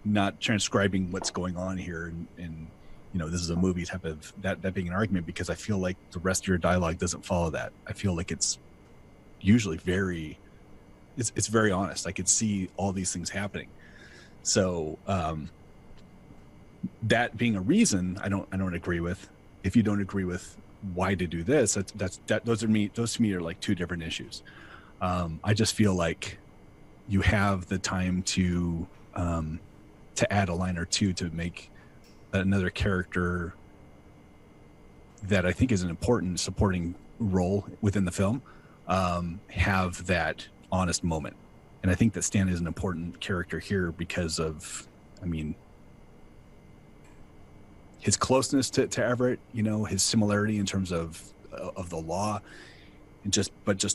not transcribing what's going on here, and this is a movie type of that being an argument, because I feel like the rest of your dialogue doesn't follow that. I feel like it's usually it's very honest. I could see all these things happening. So that being a reason, I don't agree with. If you don't agree with why to do this, those to me are like two different issues. I just feel like you have the time to add a line or two to make another character that I think is an important supporting role within the film have that honest moment. And I think that Stan is an important character here because of, his closeness to Everett, his similarity in terms of the law, and just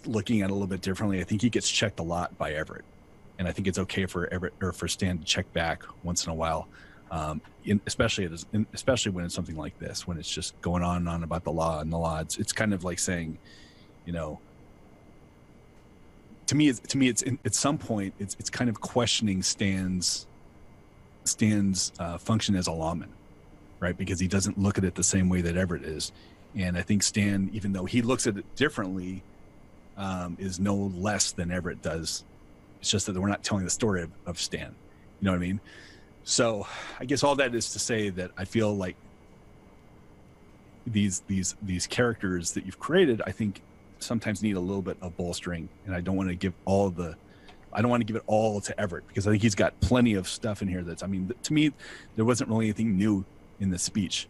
looking at it a little bit differently. I think he gets checked a lot by Everett, and I think it's okay for Everett or for Stan to check back once in a while, especially when it's something like this, when it's just going on and on about the law and the law. It's kind of like saying, to me, it's at some point it's kind of questioning Stan's function as a lawman, right? Because he doesn't look at it the same way that Everett is. And I think Stan, even though he looks at it differently, is no less than Everett does. It's just that we're not telling the story of Stan. You know what I mean? So I guess all that is to say that I feel like these characters that you've created, I think sometimes need a little bit of bolstering. And I don't want to give it all to Everett, because I think he's got plenty of stuff in here to me, there wasn't really anything new in the speech.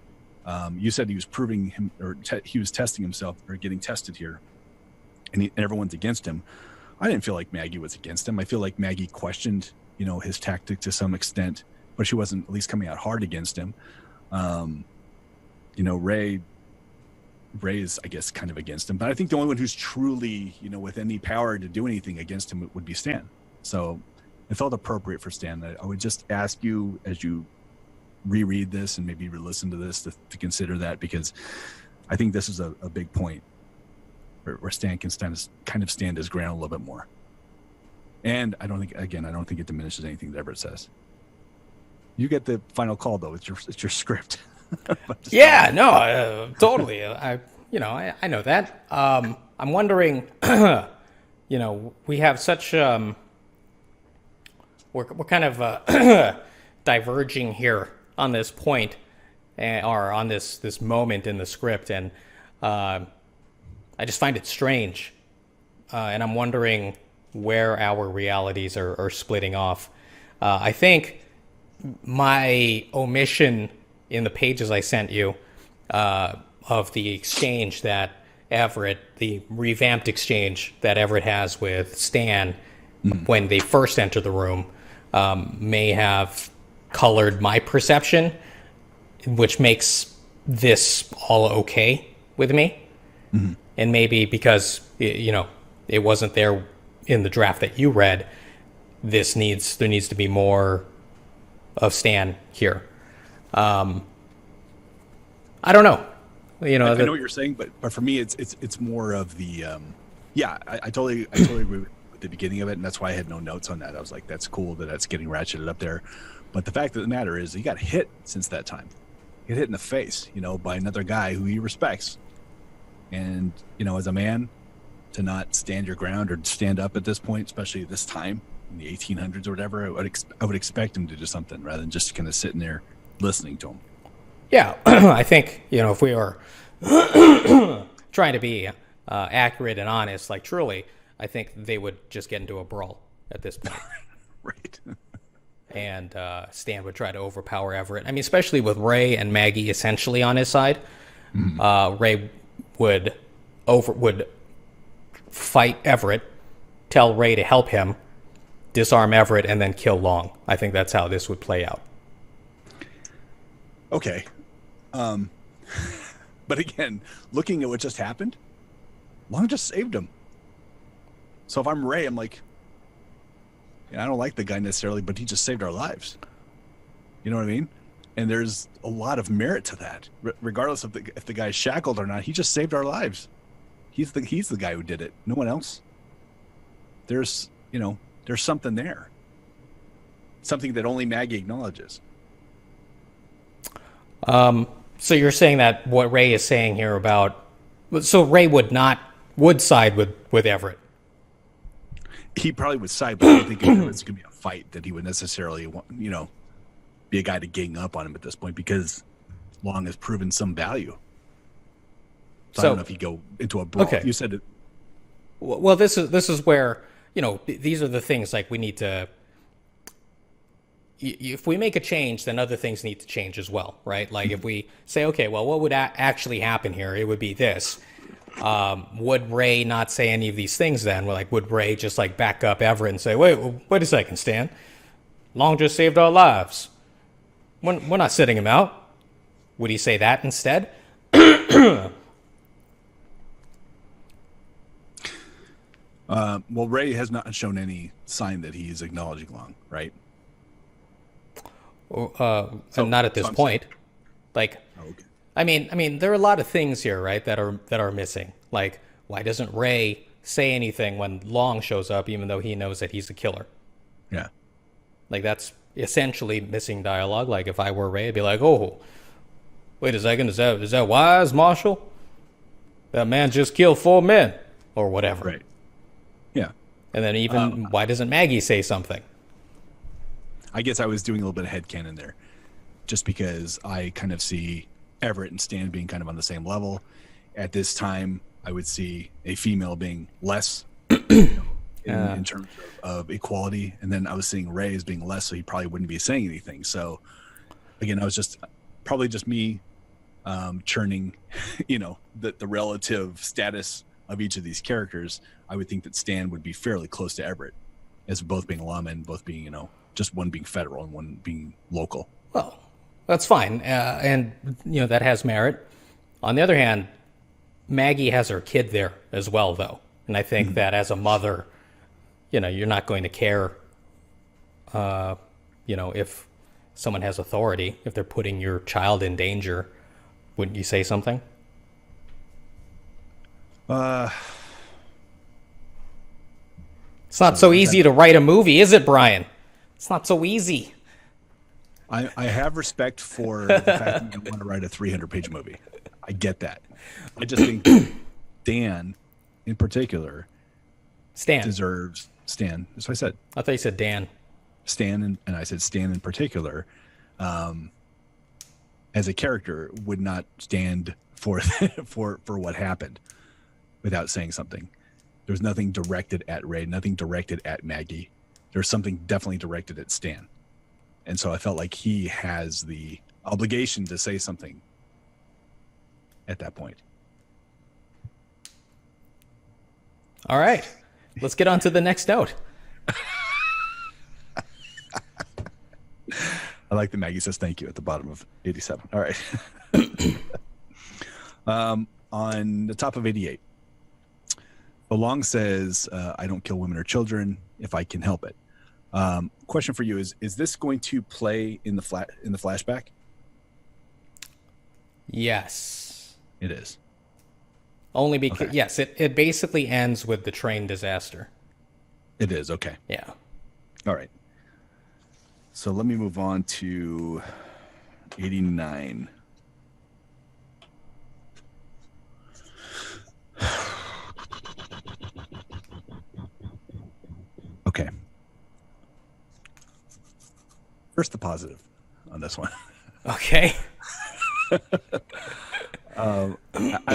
You said he was proving him, or he was testing himself, or getting tested here, and everyone's against him. I didn't feel like Maggie was against him. I feel like Maggie questioned, his tactic to some extent, but she wasn't at least coming out hard against him. Ray is, I guess, kind of against him, but I think the only one who's truly, with any power to do anything against him would be Stan. So it felt appropriate for Stan. I would just ask you, as you reread this and maybe re-listen to this, to consider that, because I think this is a big point where Stan can kind of stand his ground a little bit more. And I don't think it diminishes anything that Everett says. You get the final call, though. It's your script. Yeah, no, totally. I know that. I'm wondering, we have such, we're kind of diverging here on this point, or on this moment in the script, and I just find it strange, and I'm wondering where our realities are splitting off. I think my omission in the pages I sent you of the exchange that Everett, the revamped exchange that Everett has with Stan, when they first enter the room may have colored my perception, which makes this all okay with me. And maybe because, it wasn't there in the draft that you read, there needs to be more of Stan here. I don't know. I know what you're saying, but for me, it's more of the, I totally agree with the beginning of it, and that's why I had no notes on that. I was like, that's cool that's getting ratcheted up there. But the fact of the matter is, he got hit since that time. He got hit in the face, by another guy who he respects. And, as a man, to not stand your ground or stand up at this point, especially this time in the 1800s or whatever, I would expect him to do something rather than just kind of sitting there listening to him. Yeah, I think, if we are trying to be accurate and honest, like truly, I think they would just get into a brawl at this point. Right. And Stan would try to overpower Everett. I mean, especially with Ray and Maggie essentially on his side. Ray would fight Everett, tell Ray to help him, disarm Everett, and then kill Long. I think that's how this would play out. Okay. But again, looking at what just happened, Long just saved him. So if I'm Ray, I'm like, I don't like the guy necessarily, but he just saved our lives. You know what I mean? And there's a lot of merit to that, regardless of if the guy's shackled or not. He just saved our lives. He's the guy who did it. No one else. There's something there. Something that only Maggie acknowledges. So you're saying that what Ray is saying here so Ray would side with Everett. He probably would side, but I don't think it's going to be a fight that he would necessarily want, be a guy to gang up on him at this point, because Long has proven some value. So I don't know if you go into a brawl. Okay. You said it. Well, this is where, these are the things like we need to. If we make a change, then other things need to change as well, right? Like if we say, okay, well, what would actually happen here? It would be this. Would Ray not say any of these things then? Would Ray just back up Everett and say, wait a second, Stan. Long just saved our lives. We're not sitting him out. Would he say that instead? Well, Ray has not shown any sign that he is acknowledging Long, right? Not at this point. Okay. I mean, there are a lot of things here, right, that are missing. Like, why doesn't Ray say anything when Long shows up, even though he knows that he's the killer? Yeah. That's essentially missing dialogue. Like, if I were Ray, I'd be like, oh, wait a second, is that wise, Marshal? That man just killed 4 men, or whatever. Right. Yeah. And then even, why doesn't Maggie say something? I guess I was doing a little bit of headcanon there, just because I kind of see Everett and Stan being kind of on the same level. At this time, I would see a female being less in terms of equality, and then I was seeing Ray as being less, so he probably wouldn't be saying anything. So again, I was probably just me churning, the relative status of each of these characters. I would think that Stan would be fairly close to Everett, as both being lawmen, both being, just one being federal and one being local. Well, that's fine. And, that has merit. On the other hand, Maggie has her kid there as well, though. And I think that as a mother, you're not going to care, if someone has authority, if they're putting your child in danger. Wouldn't you say something? It's not so easy to write a movie, is it, Brian? It's not so easy. I have respect for the fact that you want to write a 300-page movie. I get that. I just think Dan, in particular, deserves Stan. That's what I said. I thought you said Dan. Stan, and I said Stan in particular, as a character, would not stand for what happened without saying something. There's nothing directed at Ray, nothing directed at Maggie. There's something definitely directed at Stan. And so I felt like he has the obligation to say something at that point. All right. Let's get on to the next note. I like that Maggie says thank you at the bottom of 87. All right. On the top of 88, Belong says, I don't kill women or children if I can help it. Question for you is this going to play in the flashback? Yes. It is. Only because, Okay. yes, it basically ends with the train disaster. It is. Okay. Yeah. All right. So let me move on to 89. Okay. First, the positive on this one. Okay. I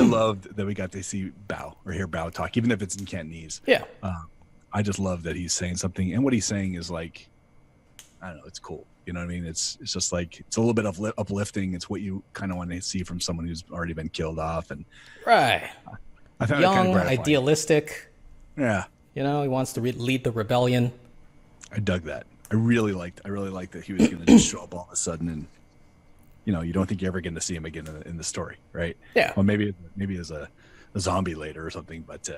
loved that we got to see Bao or hear Bao talk, even if it's in Cantonese. Yeah. I just love that he's saying something, and what he's saying is like, I don't know, it's cool. You know what I mean? It's just like it's a little bit of uplifting. It's what you kind of want to see from someone who's already been killed off, and Right. I found Young, it kind of gratifying. idealistic. Yeah, You know, he wants to lead the rebellion. I dug that. I really liked that he was going to just show up all of a sudden, and you don't think you're ever going to see him again in the story, right? Yeah. Well, maybe as a zombie later or something, but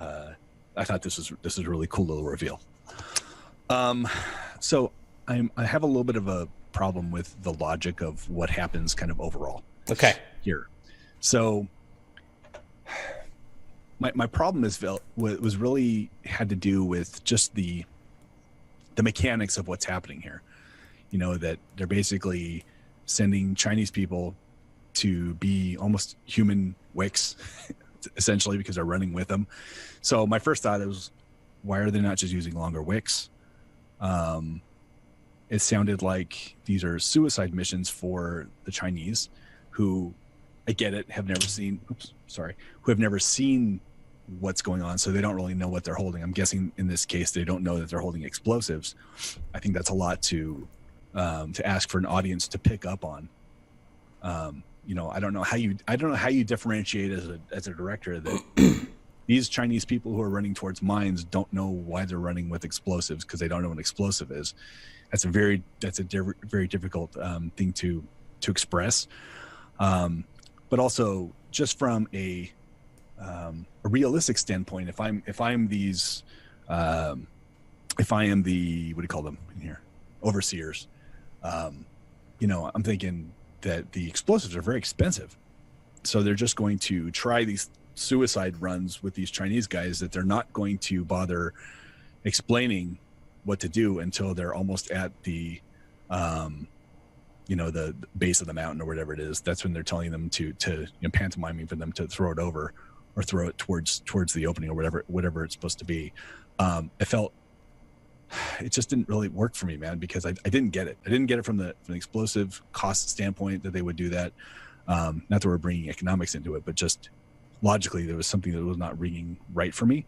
I thought this is a really cool little reveal. So I have a little bit of a problem with the logic of what happens kind of overall. Okay. Here. So my problem was really had to do with just the mechanics of what's happening here. That they're basically sending Chinese people to be almost human wicks, essentially, because they're running with them. So my first thought was, why are they not just using longer wicks? It sounded like these are suicide missions for the Chinese, who, I get it, have never seen what's going on, so they don't really know what they're holding. I'm guessing in this case they don't know that they're holding explosives. I think that's a lot to ask for an audience to pick up on. I don't know how you differentiate as a director that these Chinese people who are running towards mines don't know why they're running with explosives, because they don't know what an explosive is. That's a very difficult thing to express. But also, just from a realistic standpoint, if I am the what do you call them in here, overseers, I'm thinking that the explosives are very expensive, so they're just going to try these suicide runs with these Chinese guys that they're not going to bother explaining what to do until they're almost at the the base of the mountain or whatever it is. That's when they're telling them to pantomiming for them to throw it over or throw it towards the opening or whatever it's supposed to be. It just didn't really work for me, man, because I didn't get it. I didn't get it from the explosive cost standpoint that they would do that. Not that we're bringing economics into it, but just logically there was something that was not ringing right for me.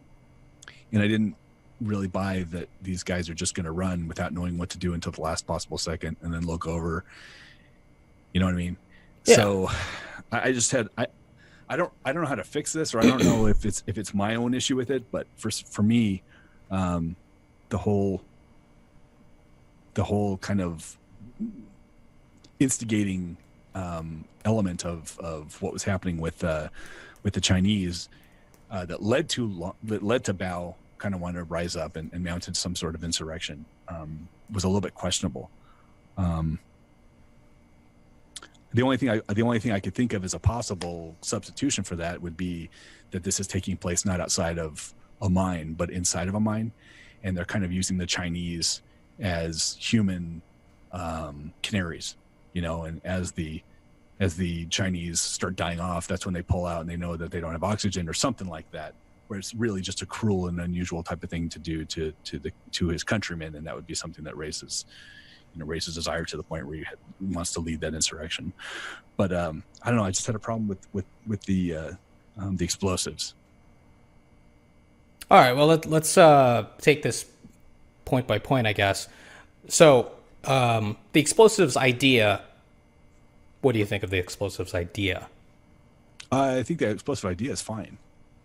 And I didn't really buy that these guys are just going to run without knowing what to do until the last possible second and then look over. You know what I mean? Yeah. So I just had, I don't know how to fix this, or I don't know if it's my own issue with it, but for me, the whole kind of instigating element of what was happening with the Chinese that led to Bao kind of wanted to rise up and mounted some sort of insurrection was a little bit questionable. The only thing I could think of as a possible substitution for that would be that this is taking place not outside of a mine, but inside of a mine, and they're kind of using the Chinese as human canaries, and as the Chinese start dying off, that's when they pull out and they know that they don't have oxygen or something like that, where it's really just a cruel and unusual type of thing to do to his countrymen, and that would be something that raises desire to the point where he wants to lead that insurrection. But I don't know. I just had a problem with the explosives. All right. Well, let's take this point by point, I guess. So the explosives idea. What do you think of the explosives idea? I think the explosive idea is fine.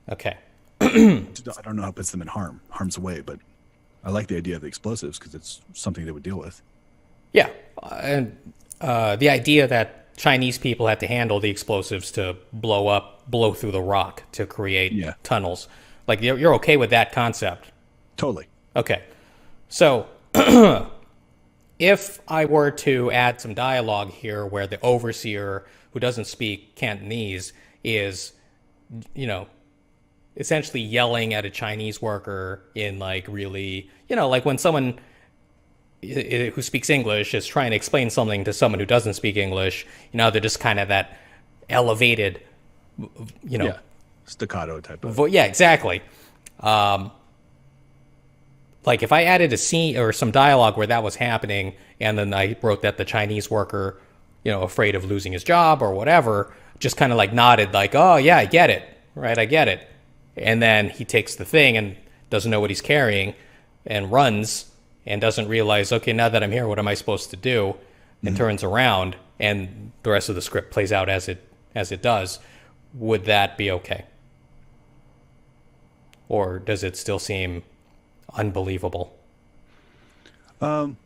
Okay. I don't know how it puts them in harm's way, but I like the idea of the explosives because it's something they would deal with. Yeah, and the idea that Chinese people had to handle the explosives to blow through the rock to create Yeah, tunnels. Like you're okay with that concept? totally. Okay, so if I were to add some dialogue here where the overseer who doesn't speak Cantonese is, you know, essentially yelling at a Chinese worker in like really, like when someone who speaks English is trying to explain something to someone who doesn't speak English, they're just kind of that elevated, Yeah, staccato type of. yeah, exactly. Like if I added a scene or some dialogue where that was happening, and then I wrote that the Chinese worker, afraid of losing his job or whatever, just kind of like nodded, like, "Oh yeah, I get it, right? I get it." And then he takes the thing and doesn't know what he's carrying, and runs and doesn't realize, okay, now that I'm here, what am I supposed to do? And turns around, and the rest of the script plays out as it does. Would that be okay? Or does it still seem unbelievable? Um,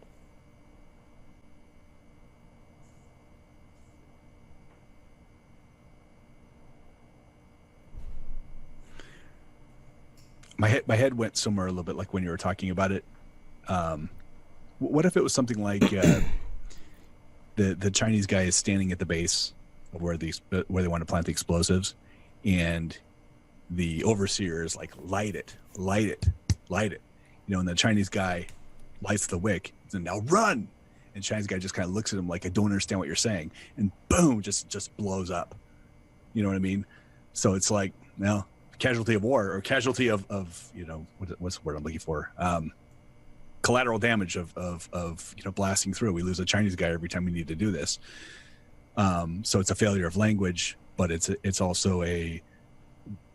my head went somewhere a little bit like when you were talking about it. What if it was something like the Chinese guy is standing at the base of where they want to plant the explosives, and the overseer is like, light it, light it, light it, and the Chinese guy lights the wick, and now run. And Chinese guy just kind of looks at him like, I don't understand what you're saying, and boom, just blows up. You know what I mean? So it's like, well, casualty of war, or casualty of what's the word I'm looking for? Collateral damage of blasting through. We lose a Chinese guy every time we need to do this. So it's a failure of language, but it's also a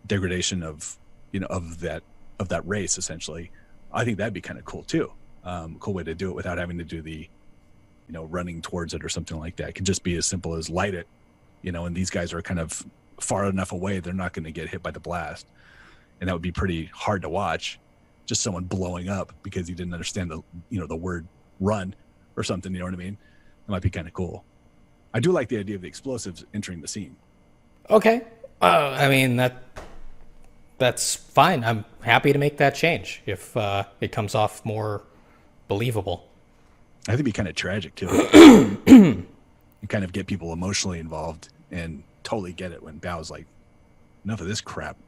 degradation of that race, essentially. I think that'd be kind of cool too. Cool way to do it without having to do the running towards it or something like that. It could just be as simple as light it, and these guys are kind of far enough away, they're not going to get hit by the blast, and that would be pretty hard to watch. Just someone blowing up because he didn't understand the word run or something. You know what I mean? It might be kind of cool. I do like the idea of the explosives entering the scene. Okay. I mean, that's fine. I'm happy to make that change if it comes off more believable. I think it'd be kind of tragic too. You kind of get people emotionally involved and totally get it when Bao's like, enough of this crap,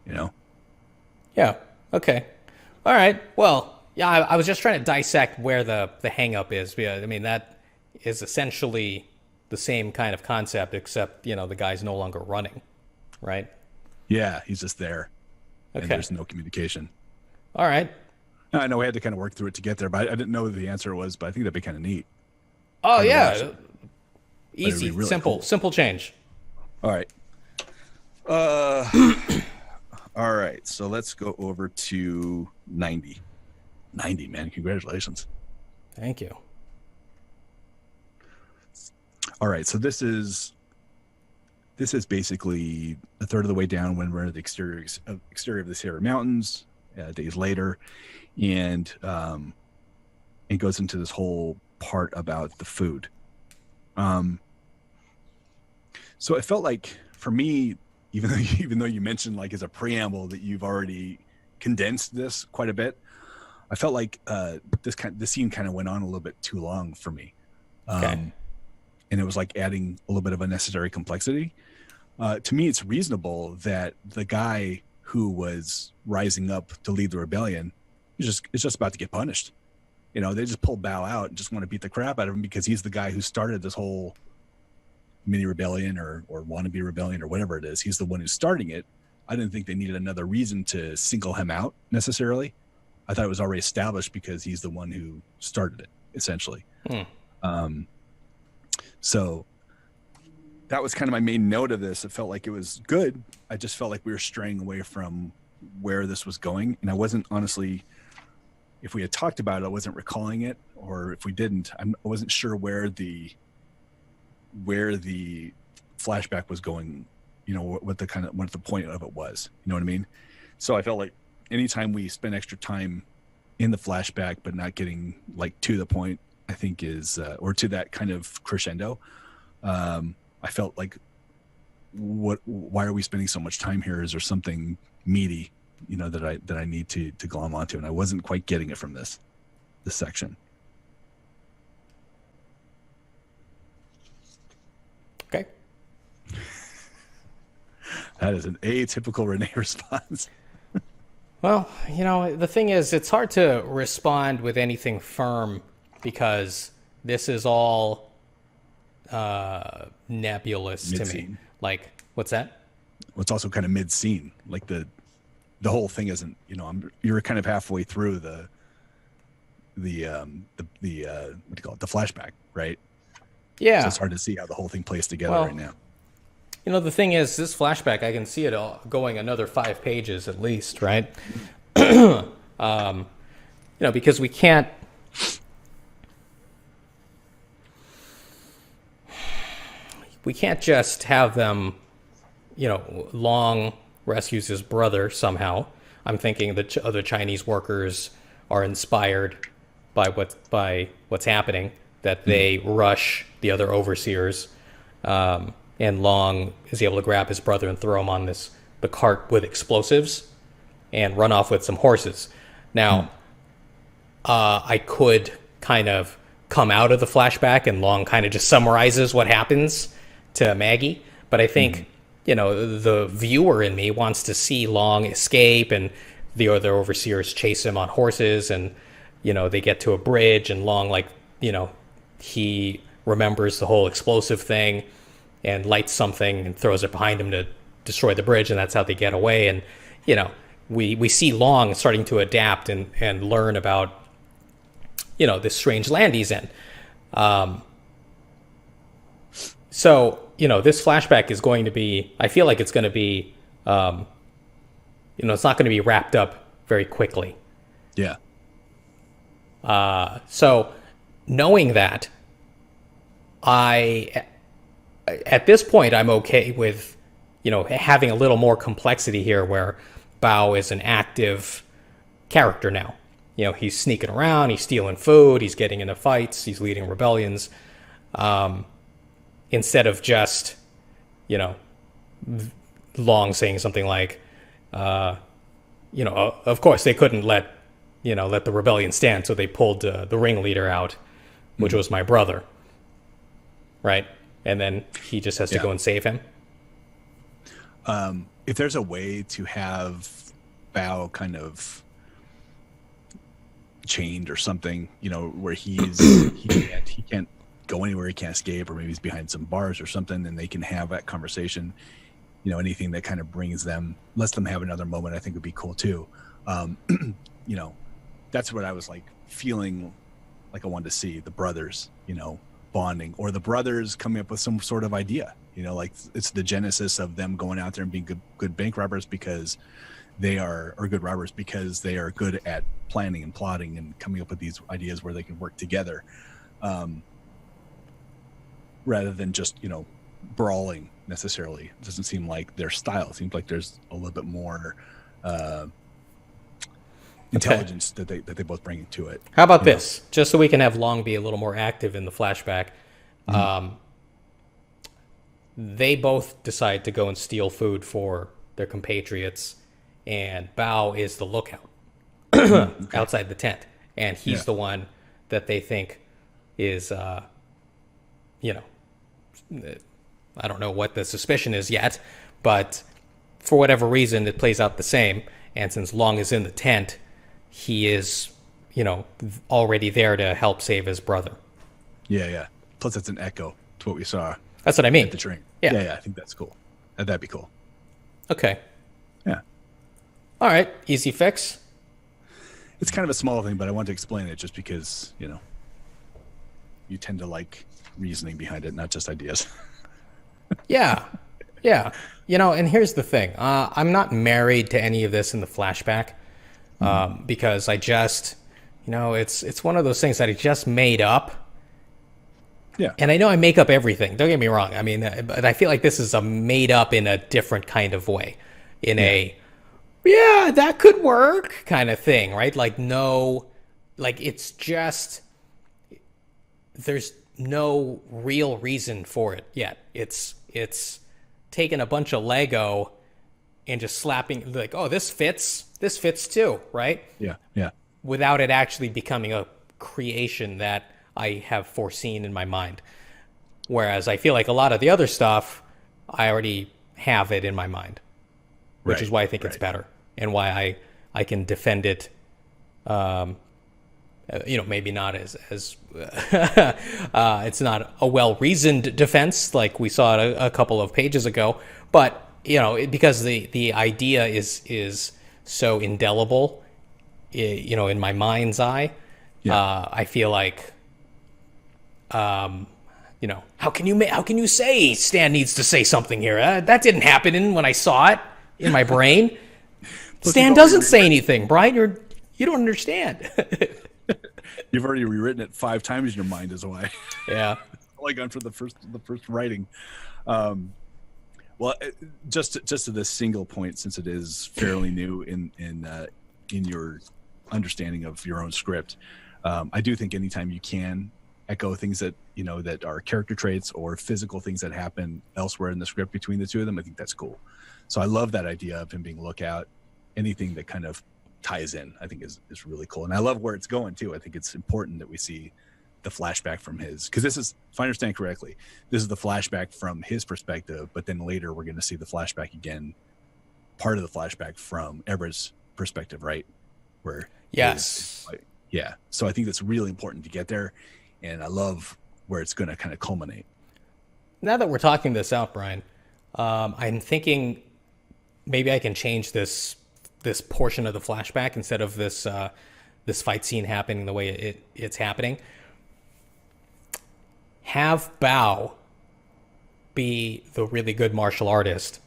Yeah. Okay. All right. Well, yeah, I was just trying to dissect where the hang up is. Yeah, I mean, that is essentially the same kind of concept, except, the guy's no longer running, right? Yeah, he's just there. Okay. And there's no communication. All right. I know we had to kind of work through it to get there, but I didn't know what the answer was, but I think that'd be kind of neat. Oh, yeah. Easy, really simple, cool. simple change. All right. All right. So let's go over to 90. 90, man. Congratulations. Thank you. All right. So this is basically a third of the way down when we're at the exterior of the Sierra Mountains, days later. And it goes into this whole part about the food. So it felt like, for me, even though you mentioned like as a preamble that you've already condensed this quite a bit, I felt like this scene kind of went on a little bit too long for me. Okay. And it was like adding a little bit of unnecessary complexity. To me, it's reasonable that the guy who was rising up to lead the rebellion is just about to get punished. They just pull Bao out and just want to beat the crap out of him because he's the guy who started this whole mini rebellion or wannabe rebellion or whatever it is. He's the one who's starting it. I didn't think they needed another reason to single him out necessarily. I thought it was already established because he's the one who started it, essentially. So that was kind of my main note of this. It felt like it was good. I just felt like we were straying away from where this was going. And I wasn't, honestly, if we had talked about it, I wasn't recalling it, or if we didn't, I wasn't sure where the flashback was going, what the point of it was, you know what I mean? So I felt like anytime we spend extra time in the flashback, but not getting like to the point, I think is, or to that kind of crescendo. I felt like, why are we spending so much time here? Is there something meaty, that I need to glom onto? And I wasn't quite getting it from this section. Okay. That is an atypical René response. Well, the thing is, it's hard to respond with anything firm because this is all nebulous Mid-scene. to me. Like, what's that? Well, it's also kind of mid-scene. Like the whole thing isn't, you're kind of halfway through the what do you call it? The flashback, right? Yeah. So it's hard to see how the whole thing plays together right now. The thing is, this flashback, I can see it all going another 5 pages at least, right? Because we can't just have them, Long rescues his brother somehow. I'm thinking the other Chinese workers are inspired by what's happening, that they rush the other overseers, and Long is able to grab his brother and throw him on the cart with explosives and run off with some horses. Now, I could kind of come out of the flashback and Long kind of just summarizes what happens to Maggie. But I think, the viewer in me wants to see Long escape and the other overseers chase him on horses and, they get to a bridge and Long, he remembers the whole explosive thing and lights something and throws it behind him to destroy the bridge, and that's how they get away. And, we see Long starting to adapt and learn about, this strange land he's in. So, this flashback is going to be, I feel like it's going to be, it's not going to be wrapped up very quickly. Yeah. So knowing that, at this point, I'm okay with, having a little more complexity here where Bao is an active character now. He's sneaking around, he's stealing food, he's getting into fights, he's leading rebellions. Instead of just, Long saying something like, of course they couldn't let the rebellion stand, so they pulled the ringleader out, which was my brother. Right? And then he just has to go and save him. If there's a way to have Bao kind of chained or something, where he can't go anywhere, he can't escape, or maybe he's behind some bars or something, and they can have that conversation, anything that kind of lets them have another moment, I think would be cool too. That's what I was like feeling like I wanted to see, the brothers, bonding, or the brothers coming up with some sort of idea, like it's the genesis of them going out there and being good bank robbers because they are, or good robbers because they are good at planning and plotting and coming up with these ideas where they can work together, rather than just, brawling necessarily. It doesn't seem like their style. It seems like there's a little bit more intelligence that they both bring into it. How about this? Just so we can have Long be a little more active in the flashback. They both decide to go and steal food for their compatriots, and Bao is the lookout outside the tent, and he's the one that they think is, I don't know what the suspicion is yet, but for whatever reason, it plays out the same. And since Long is in the tent, he is, already there to help save his brother. Yeah. Plus, it's an echo to what we saw. That's what I mean. At the train. Yeah. I think that's cool. That'd be cool. Okay. Yeah. All right. Easy fix. It's kind of a small thing, but I want to explain it just because, you tend to like reasoning behind it, not just ideas. Yeah. And here's the thing. I'm not married to any of this in the flashback, because I just, it's one of those things that I just made up. Yeah. And I know I make up everything. Don't get me wrong. I mean, but I feel like this is a made up in a different kind of way, that could work kind of thing, right? Like, no, like it's just, there's no real reason for it yet. It's taking a bunch of Lego and just slapping, like, oh, this fits too, right? Yeah, yeah. Without it actually becoming a creation that I have foreseen in my mind. Whereas I feel like a lot of the other stuff, I already have it in my mind, which is why I think it's better, and why I can defend it. Maybe not as it's not a well-reasoned defense like we saw a couple of pages ago, but because the idea is so indelible, in my mind's eye. I feel like, how can you say Stan needs to say something here? That didn't happen when I saw it in my brain. Stan doesn't say anything, Brian. You don't understand. You've already rewritten it 5 times in your mind, is why. Yeah. Only gone for the first writing. Well, just to this single point, since it is fairly new in your understanding of your own script, I do think anytime you can echo things that that are character traits or physical things that happen elsewhere in the script between the two of them, I think that's cool. So I love that idea of him being lookout. Anything that kind of ties in, I think is really cool, and I love where it's going too. I think it's important that we see the flashback from his, because this is, if I understand correctly, this is the flashback from his perspective, but then later we're going to see the flashback again, part of the flashback from Everett's perspective, right? Where yes, yeah. So I think that's really important to get there, and I love where it's going to kind of culminate. Now that we're talking this out, Brian, I'm thinking maybe I can change this portion of the flashback instead of this fight scene happening the way it's happening. Have Bao be the really good martial artist,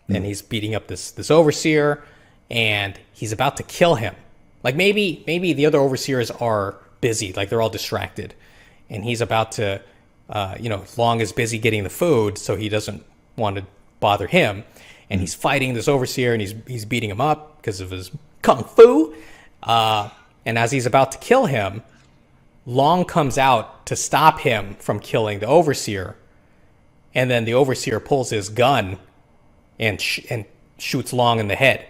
and he's beating up this overseer, and he's about to kill him. Like maybe the other overseers are busy, like they're all distracted, and he's about to, Long is busy getting the food, so he doesn't want to bother him. And he's fighting this overseer, and he's beating him up because of his kung fu. And as he's about to kill him, Long comes out to stop him from killing the overseer. And then the overseer pulls his gun and shoots Long in the head.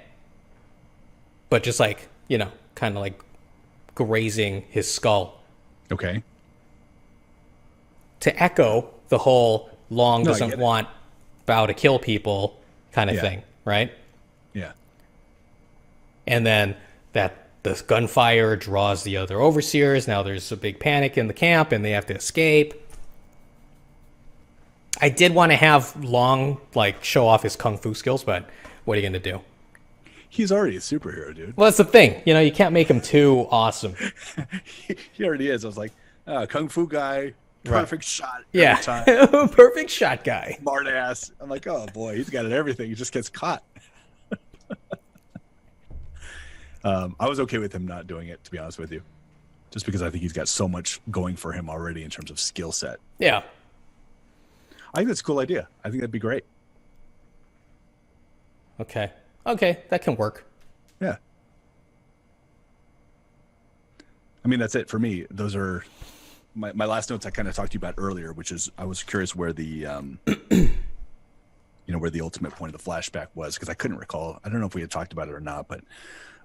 But just like, kind of like grazing his skull. Okay. To echo the whole Long doesn't want Bao to kill people kind of thing, right? Yeah. And then the gunfire draws the other overseers. Now there's a big panic in the camp, and they have to escape. I did want to have Long show off his kung fu skills, but what are you going to do? He's already a superhero, dude. Well, that's the thing. You can't make him too awesome. He already is. I was like, kung fu guy. Perfect shot. Yeah. Time. Perfect shot guy. Smart ass. I'm like, oh boy, he's got it everything. He just gets caught. I was okay with him not doing it, to be honest with you, just because I think he's got so much going for him already in terms of skill set. Yeah. I think that's a cool idea. I think that'd be great. Okay, that can work. Yeah. I mean, that's it for me. Those are my last notes I kind of talked to you about earlier, which is I was curious where the where the ultimate point of the flashback was, because I couldn't recall. I don't know if we had talked about it or not, but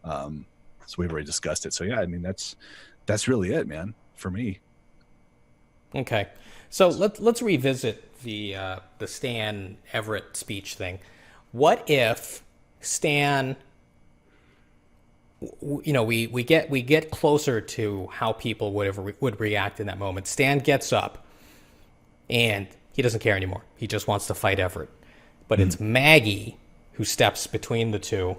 so we've already discussed it. So yeah, I mean that's really it, man, for me. Okay, so let's revisit the Stan Everett speech thing. What if Stan, we get closer to how people would react in that moment. Stan gets up, and he doesn't care anymore. He just wants to fight Everett. But it's Maggie who steps between the two,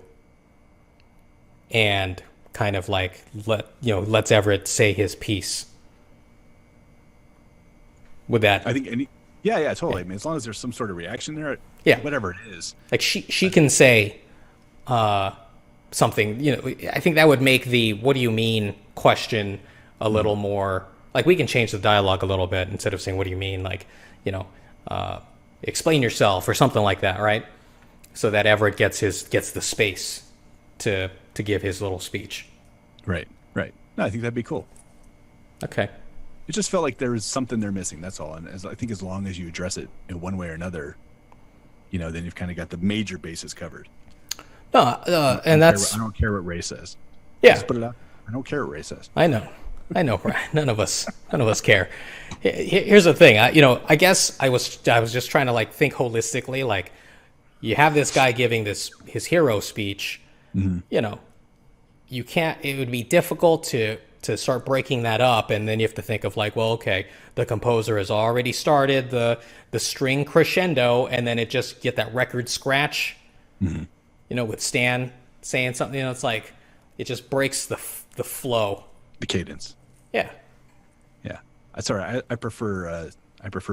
and kind of lets Everett say his piece. With that, I think yeah, totally. I mean, as long as there's some sort of reaction there, whatever it is. Like she can say something, I think that would make the "what do you mean" question a little more, like, we can change the dialogue a little bit instead of saying "what do you mean," explain yourself or something like that, right? So that Everett gets the space to give his little speech. Right. No, I think that'd be cool. Okay. It just felt like there was something they're missing. That's all. And I think as long as you address it in one way or another, then you've kind of got the major bases covered. No, and that's I don't care what Ray says. Yeah. Just put it out. I don't care what Ray says. I know, Brian. None of us care. Here's the thing. I guess I was just trying to like think holistically. Like, you have this guy giving his hero speech. Mm-hmm. You can't. It would be difficult to start breaking that up, and then you have to think of like, well, okay, the composer has already started the string crescendo, and then it just get that record scratch. Mm-hmm. With Stan saying something, it's like it just breaks the flow, the cadence. Yeah. That's all right. I prefer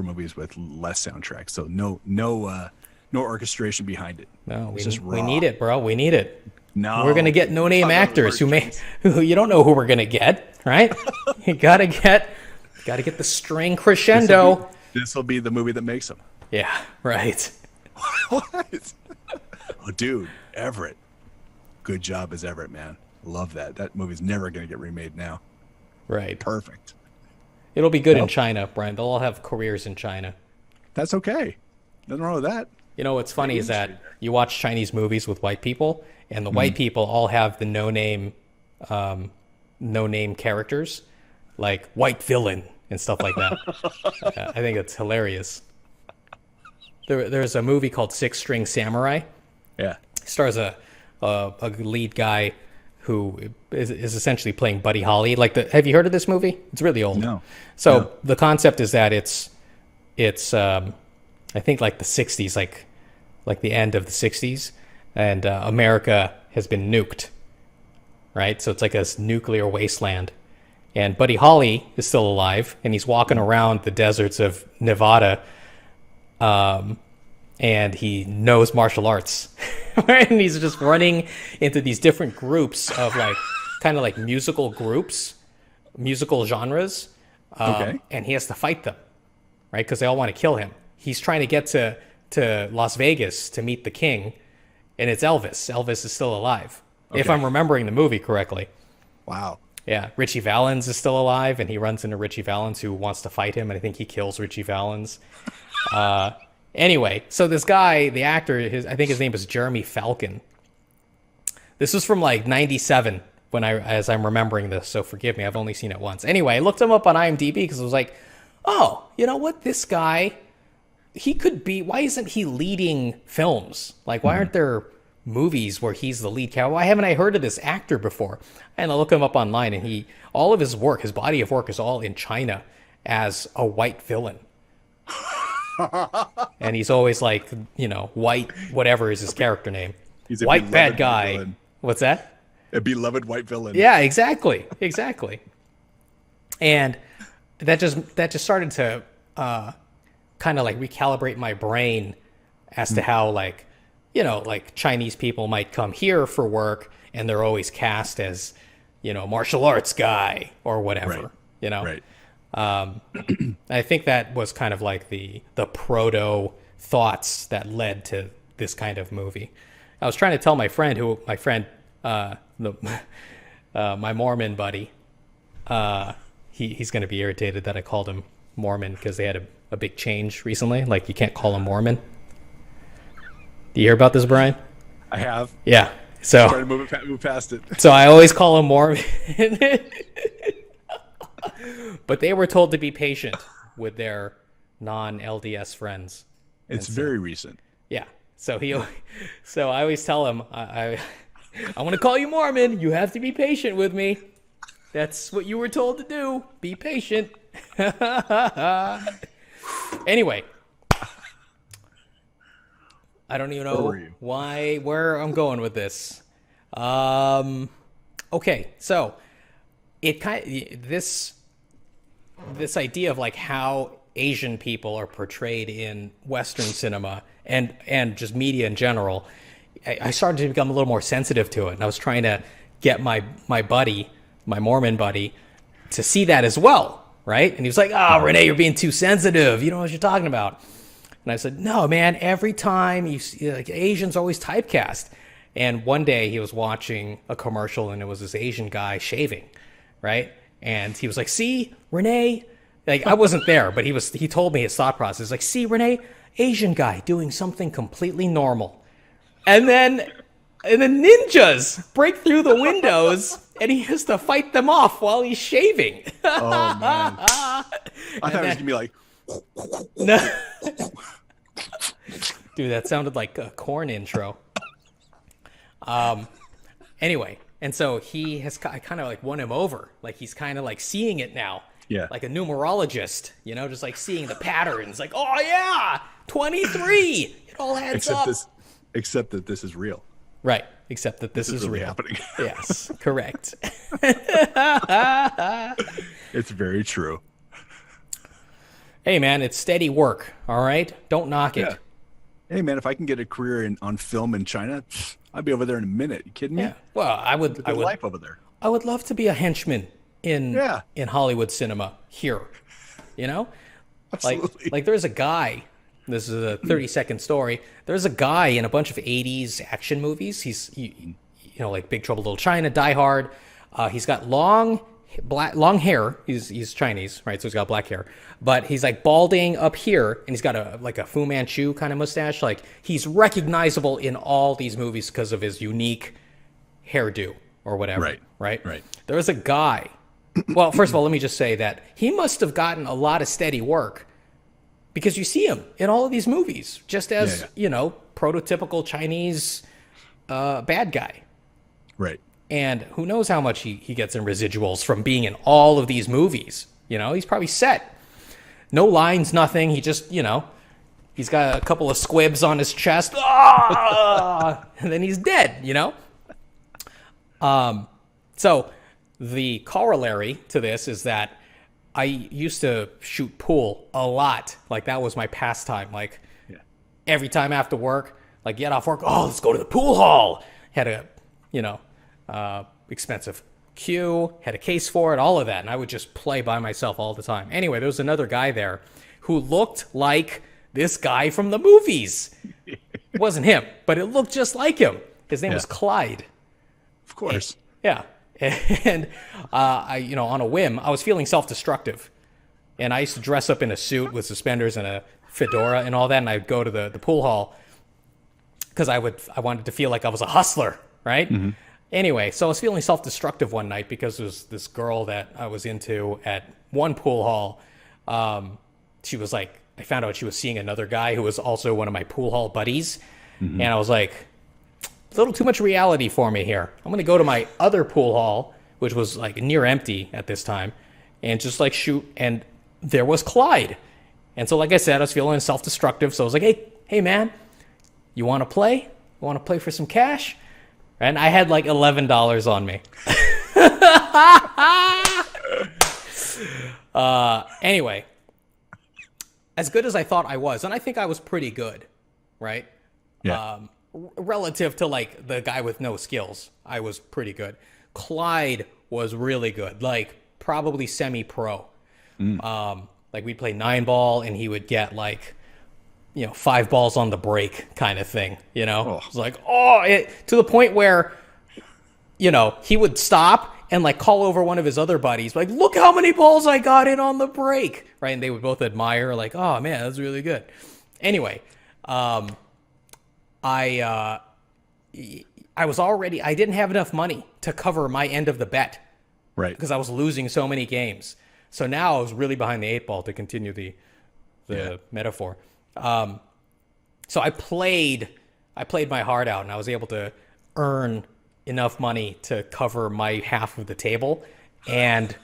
movies with less soundtrack, so no orchestration behind it. No, we need it, bro. We need it. No, we're gonna get no-name actors who you don't know who we're gonna get, right? You gotta get the string crescendo. This will be the movie that makes them. Yeah, right. What? Oh, dude, Everett. Good job as Everett, man. Love that. That movie's never gonna get remade now. Right. Perfect. It'll be good in China, Brian. They'll all have careers in China. That's okay. Nothing wrong with that. What's funny is that you watch Chinese movies with white people, and the white people all have the no-name characters, like white villain and stuff like that. I think it's hilarious. There's a movie called Six String Samurai. Yeah. It stars a lead guy who is essentially playing Buddy Holly. Have you heard of this movie? It's really old. No. So the concept is that it's I think like the 60s, like the end of the 60s, and America has been nuked, right? So it's like a nuclear wasteland. And Buddy Holly is still alive, and he's walking around the deserts of Nevada, and he knows martial arts. And he's just running into these different groups of kind of like musical groups, musical genres, and he has to fight them, right? Because they all want to kill him. He's trying to get to Las Vegas to meet the king, and it's Elvis. Elvis is still alive, if I'm remembering the movie correctly. Wow. Yeah, Richie Valens is still alive, and he runs into Richie Valens, who wants to fight him, and I think he kills Richie Valens. Anyway, so this guy, the actor, I think his name is Jeremy Falcon. This was from like 97 as I'm remembering this, so forgive me, I've only seen it once. Anyway, I looked him up on IMDb because I was like, oh, you know what, this guy, why isn't he leading films? Like, why aren't there movies where he's the lead character? Why haven't I heard of this actor before? And I look him up online, and all of his work, his body of work, is all in China as a white villain. And he's always like, white, whatever is his character name. He's a white bad guy. Villain. What's that? A beloved white villain. Yeah, exactly. And that just started to kind of like recalibrate my brain as to how like Chinese people might come here for work, and they're always cast as, martial arts guy or whatever, Right. I think that was kind of like the proto thoughts that led to this kind of movie. I was trying to tell my friend, my Mormon buddy, he's going to be irritated that I called him Mormon because they had a big change recently. Like, you can't call him Mormon. Do you hear about this, Brian? I have. Yeah. So try to move past it. So I always call him Mormon. But they were told to be patient with their non-LDS friends. It's very recent. Yeah. So I always tell him, I want to call you Mormon. You have to be patient with me. That's what you were told to do. Be patient. Anyway. I don't even know where I'm going with this. Okay, so this idea of like how Asian people are portrayed in Western cinema and just media in general, I started to become a little more sensitive to it, and I was trying to get my Mormon buddy, to see that as well, right? And he was like, "Oh, René, you're being too sensitive. You don't know what you're talking about." And I said, "No, man, every time you see, like, Asians always typecast." And one day he was watching a commercial, and it was this Asian guy shaving, right? And he was like, "See, René, Like, I wasn't there, but he told me his thought process. Like, see, Renee, Asian guy doing something completely normal. And then ninjas break through the windows, and he has to fight them off while he's shaving. Oh, man. I thought it was going to be like... No. Dude, that sounded like a Korn intro. Anyway, and so I kind of like won him over. Like, he's kind of like seeing it now. Yeah. Like a numerologist, just like seeing the patterns. Like, oh yeah, 23. It all adds up. Except that this is real. Right. Except that this is really real. happening. Yes, correct. It's very true. Hey, man, it's steady work. All right, don't knock it. Hey, man, if I can get a career on film in China, I'd be over there in a minute. You kidding me? Yeah. Well, I would. Life over there. I would love to be a henchman in Hollywood cinema here. Absolutely. Like there's a guy. This is a 30-second story. There's a guy in a bunch of 80s action movies. He's like Big Trouble in Little China, Die Hard. He's got long hair. He's Chinese, right? So he's got black hair, but he's like balding up here, and he's got a Fu Manchu kind of mustache. Like, he's recognizable in all these movies because of his unique hairdo or whatever. Right. There was a guy. Well, first of all, let me just say that he must have gotten a lot of steady work, because you see him in all of these movies, just as prototypical Chinese bad guy. Right. And who knows how much he gets in residuals from being in all of these movies. He's probably set. No lines, nothing. He just, he's got a couple of squibs on his chest. And then he's dead, So the corollary to this is that I used to shoot pool a lot. Like, that was my pastime. Like, every time after work, like, get off work, let's go to the pool hall. Had a, expensive cue, had a case for it, all of that. And I would just play by myself all the time. Anyway, there was another guy there who looked like this guy from the movies. It wasn't him, but it looked just like him. His name was Clyde. Of course. And I, on a whim, I was feeling self-destructive. And I used to dress up in a suit with suspenders and a fedora and all that. And I'd go to the pool hall because I wanted to feel like I was a hustler, right? Mm-hmm. Anyway, so I was feeling self-destructive one night because there was this girl that I was into at one pool hall. She was like, I found out she was seeing another guy who was also one of my pool hall buddies. Mm-hmm. And I was like, a little too much reality for me here. I'm going to go to my other pool hall, which was like near empty at this time, and just like shoot. And there was Clyde. And so, like I said, I was feeling self-destructive. So I was like, hey man, you want to play? You want to play for some cash? And I had like $11 on me. Anyway, as good as I thought I was, and I think I was pretty good, right? Yeah. Relative to like the guy with no skills, I was pretty good. Clyde was really good, like probably semi-pro. Like, we'd play 9-ball and he would get like, 5 balls on the break kind of thing, It's like, to the point where, he would stop and like call over one of his other buddies, like, look how many balls I got in on the break, right? And they would both admire, like, oh man, that's really good. Anyway, I didn't have enough money to cover my end of the bet. Right. Because I was losing so many games. So now I was really behind the 8 ball, to continue the metaphor. So I played my heart out, and I was able to earn enough money to cover my half of the table and,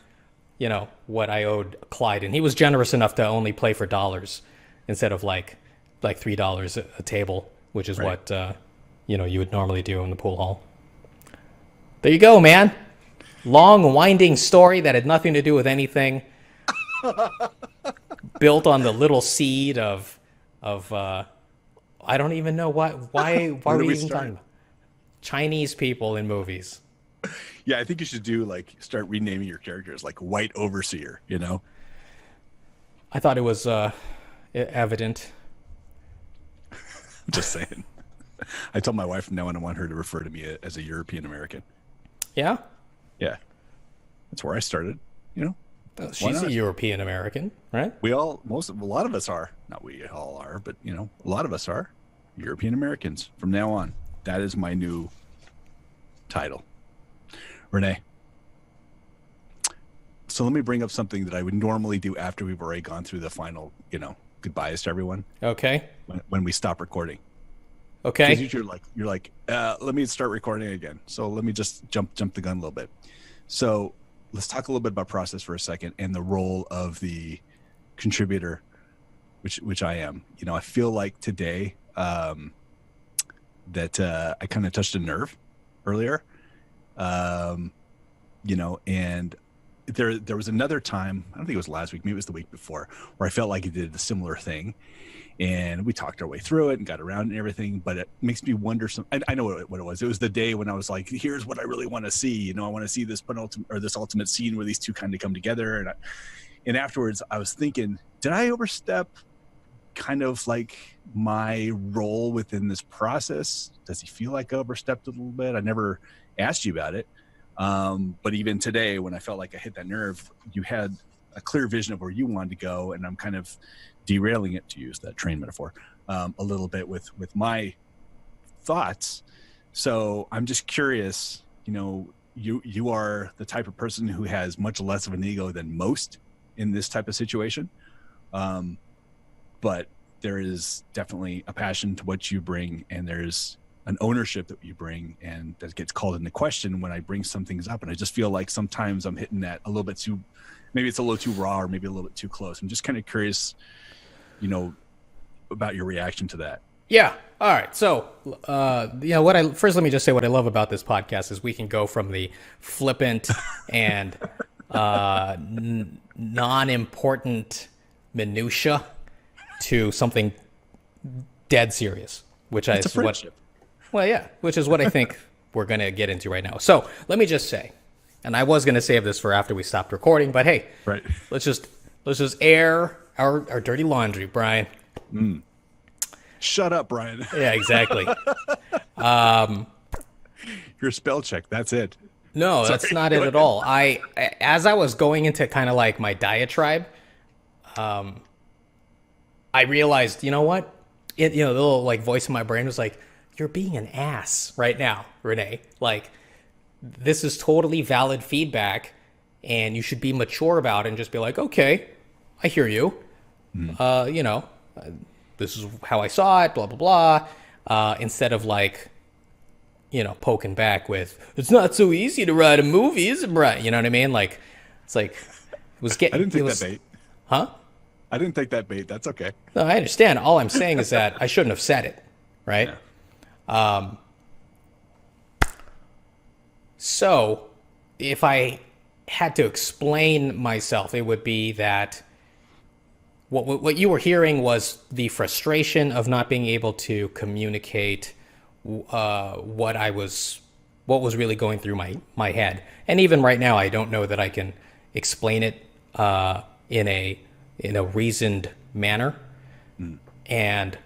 what I owed Clyde. And he was generous enough to only play for dollars instead of like $3 a table, which is what, you would normally do in the pool hall. There you go, man. Long, winding story that had nothing to do with anything. Built on the little seed of I don't even know why were we even talking about Chinese people in movies. Yeah, I think you should start renaming your characters, like White Overseer, I thought it was evident. Just saying. I told my wife from now on I want her to refer to me as a European American. Yeah? Yeah. That's where I started, She's a European American, right? A lot of us are. Not we all are, but a lot of us are European Americans from now on. That is my new title. Renee. So let me bring up something that I would normally do after we've already gone through the final, goodbyes to everyone. Okay. When we stop recording. Okay. Because you're like, let me start recording again. So let me just jump the gun a little bit. So let's talk a little bit about process for a second and the role of the contributor, which I am. I feel like today that I kind of touched a nerve earlier. And there was another time, I don't think it was last week, maybe it was the week before, where I felt like I did a similar thing. And we talked our way through it and got around and everything, but it makes me wonder. I know what it was. It was the day when I was like, "Here's what I really want to see." I want to see this this ultimate scene where these two kind of come together. And afterwards, I was thinking, did I overstep kind of like my role within this process? Does he feel like I overstepped a little bit? I never asked you about it, but even today, when I felt like I hit that nerve, you had a clear vision of where you wanted to go, and I'm kind of derailing it, to use that train metaphor, a little bit with my thoughts. So I'm just curious, you are the type of person who has much less of an ego than most in this type of situation. But there is definitely a passion to what you bring, and there's an ownership that you bring, and that gets called into question when I bring some things up. And I just feel like sometimes I'm hitting that a little bit too, maybe it's a little too raw or maybe a little bit too close. I'm just kind of curious, about your reaction to that. Yeah. All right. So, first let me just say what I love about this podcast is we can go from the flippant and non-important minutia to something dead serious, which is what I think we're going to get into right now. So let me just say, and I was going to save this for after we stopped recording, but hey, right. let's just air our dirty laundry, Brian. Shut up, Brian. Yeah, exactly. Your spell check. That's it. No, that's not it at all. As I was going into kind of like my diatribe, I realized, you know what? The little like voice in my brain was like, "You're being an ass right now, Renee. Like, this is totally valid feedback, and you should be mature about it and just be like, okay, I hear you. This is how I saw it, blah, blah, blah. Instead of like, poking back with, it's not so easy to write a movie, is it, Brian? You know what I mean? Like, it's like, I didn't take that bait. Huh? I didn't take that bait. That's okay. No, I understand. All I'm saying is that I shouldn't have said it, right? Yeah. So if I had to explain myself, it would be that what you were hearing was the frustration of not being able to communicate what was really going through my head. And even right now, I don't know that I can explain it in a reasoned manner. And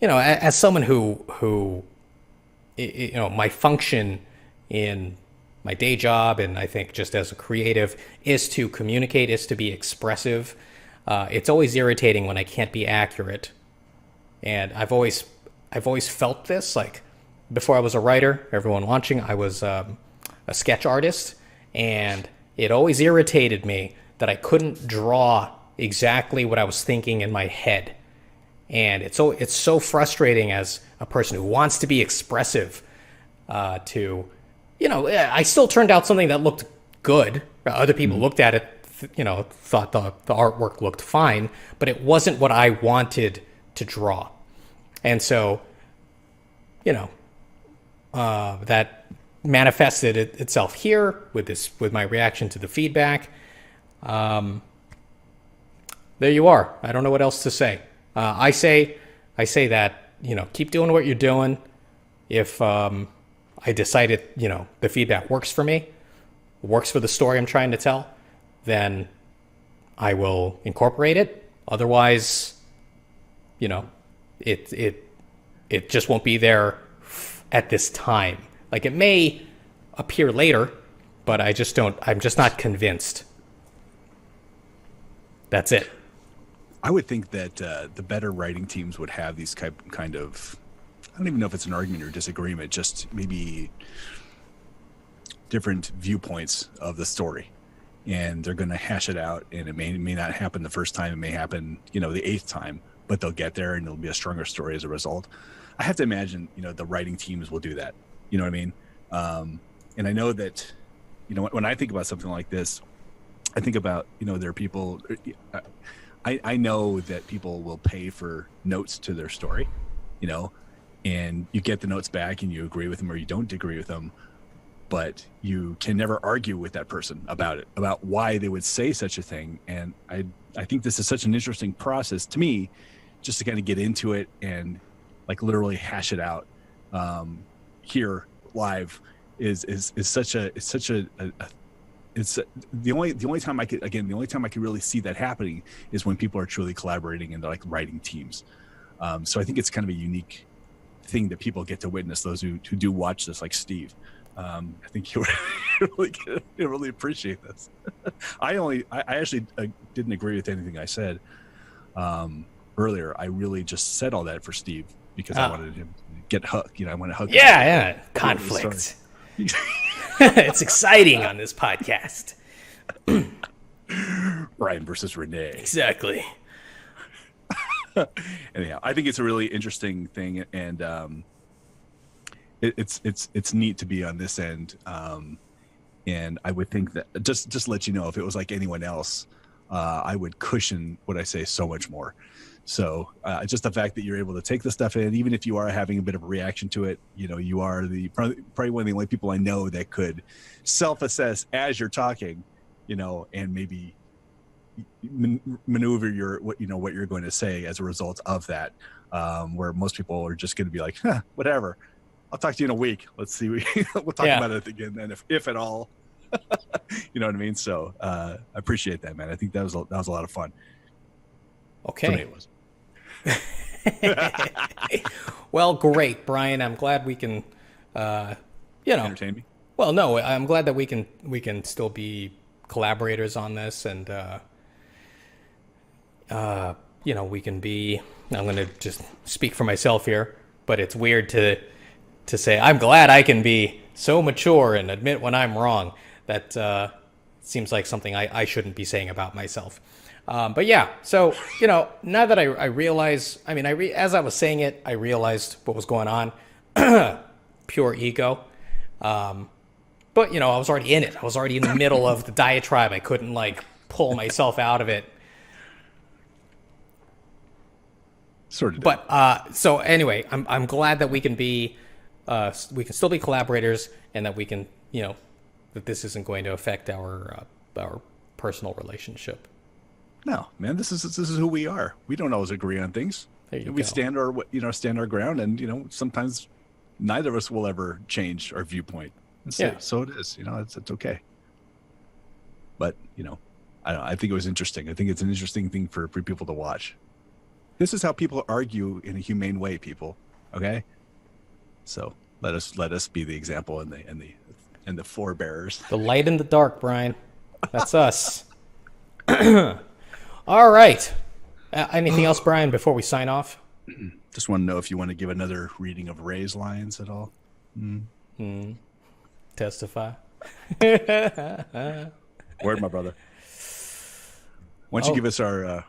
as someone who my function in my day job, and I think just as a creative, is to communicate, is to be expressive. It's always irritating when I can't be accurate. And I've always felt this. Like, before I was a writer, everyone watching, I was a sketch artist, and it always irritated me that I couldn't draw exactly what I was thinking in my head. And it's so frustrating as a person who wants to be expressive I still turned out something that looked good. Other people looked at it, thought the artwork looked fine, but it wasn't what I wanted to draw. And so, that manifested itself here with my reaction to the feedback. There you are. I don't know what else to say. I say that, keep doing what you're doing. If I decided, the feedback works for me, works for the story I'm trying to tell, then I will incorporate it. Otherwise, it just won't be there at this time. Like, it may appear later, but I'm just not convinced. That's it. I would think that the better writing teams would have these kind of, I don't even know if it's an argument or disagreement, just maybe different viewpoints of the story. And they're going to hash it out, and it may not happen the first time. It may happen, the 8th time, but they'll get there and it'll be a stronger story as a result. I have to imagine, the writing teams will do that. You know what I mean? And I know that, when I think about something like this, I think about, there are people, I know that people will pay for notes to their story, and you get the notes back and you agree with them or you don't agree with them, but you can never argue with that person about it, about why they would say such a thing. And I think this is such an interesting process to me, just to kind of get into it and like literally hash it out here live is such a it's the only time I could really see that happening is when people are truly collaborating and they're like writing teams. So I think it's kind of a unique thing that people get to witness, those who do watch this, like Steve. I think you really appreciate this. I actually didn't agree with anything I said earlier. I really just said all that for Steve because I wanted him to get hooked. I want to hook. Yeah. Conflict. It's exciting on this podcast. Brian versus René. Exactly. Anyhow, I think it's a really interesting thing, and it's neat to be on this end. And I would think that just to let you know, if it was like anyone else, I would cushion what I say so much more. So just the fact that you're able to take the stuff in, even if you are having a bit of a reaction to it, you are probably one of the only people I know that could self-assess as you're talking, and maybe maneuver what you're going to say as a result of that. Where most people are just going to be like, whatever. I'll talk to you in a week. Let's see. We'll talk about it again then, if at all. You know what I mean? So I appreciate that, man. I think that was a lot of fun. Okay. For me, it was. Well, great, Brian. I'm glad we can, entertain me. Well, no, I'm glad that we can still be collaborators on this, and we can be. I'm going to just speak for myself here, but it's weird to say I'm glad I can be so mature and admit when I'm wrong. That seems like something I shouldn't be saying about myself. But yeah, so, now that I realize, as I was saying it, I realized what was going on. Pure ego. But, I was already in it. I was already in the middle of the diatribe. I couldn't, pull myself out of it. Sort of. But, so anyway, I'm glad that we can still be collaborators, and that we can, that this isn't going to affect our personal relationship. No, man, this is who we are. We don't always agree on things. We stand our ground, and sometimes neither of us will ever change our viewpoint. So it is. It's okay. But I think it was interesting. I think it's an interesting thing for people to watch. This is how people argue in a humane way, people. Okay, so let us be the example and the forebearers. The light in the dark, Brian. That's us. All right. Anything else, Brian, before we sign off? Just want to know if you want to give another reading of Ray's lines at all. Testify. Word, my brother. Why don't you give us our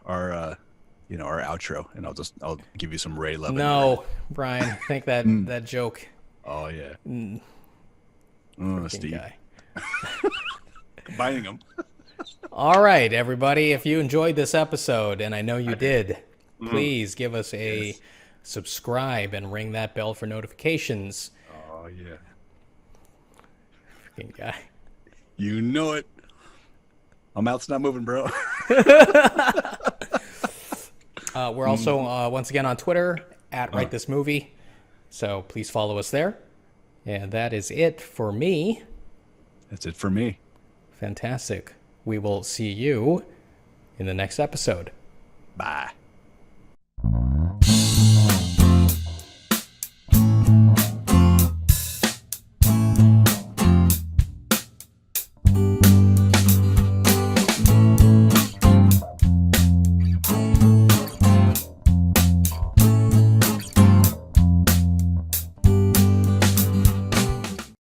outro, and I'll give you some Ray love. No, Brian, I think that joke. Oh yeah. Steve. Guy. Combining them. All right, everybody. If you enjoyed this episode, and I know you did, please give us a subscribe and ring that bell for notifications. Oh yeah. Freaking guy. You know it. My mouth's not moving, bro. We're also once again on Twitter at Write This Movie, so please follow us there. And that is it for me. That's it for me. Fantastic. We will see you in the next episode. Bye.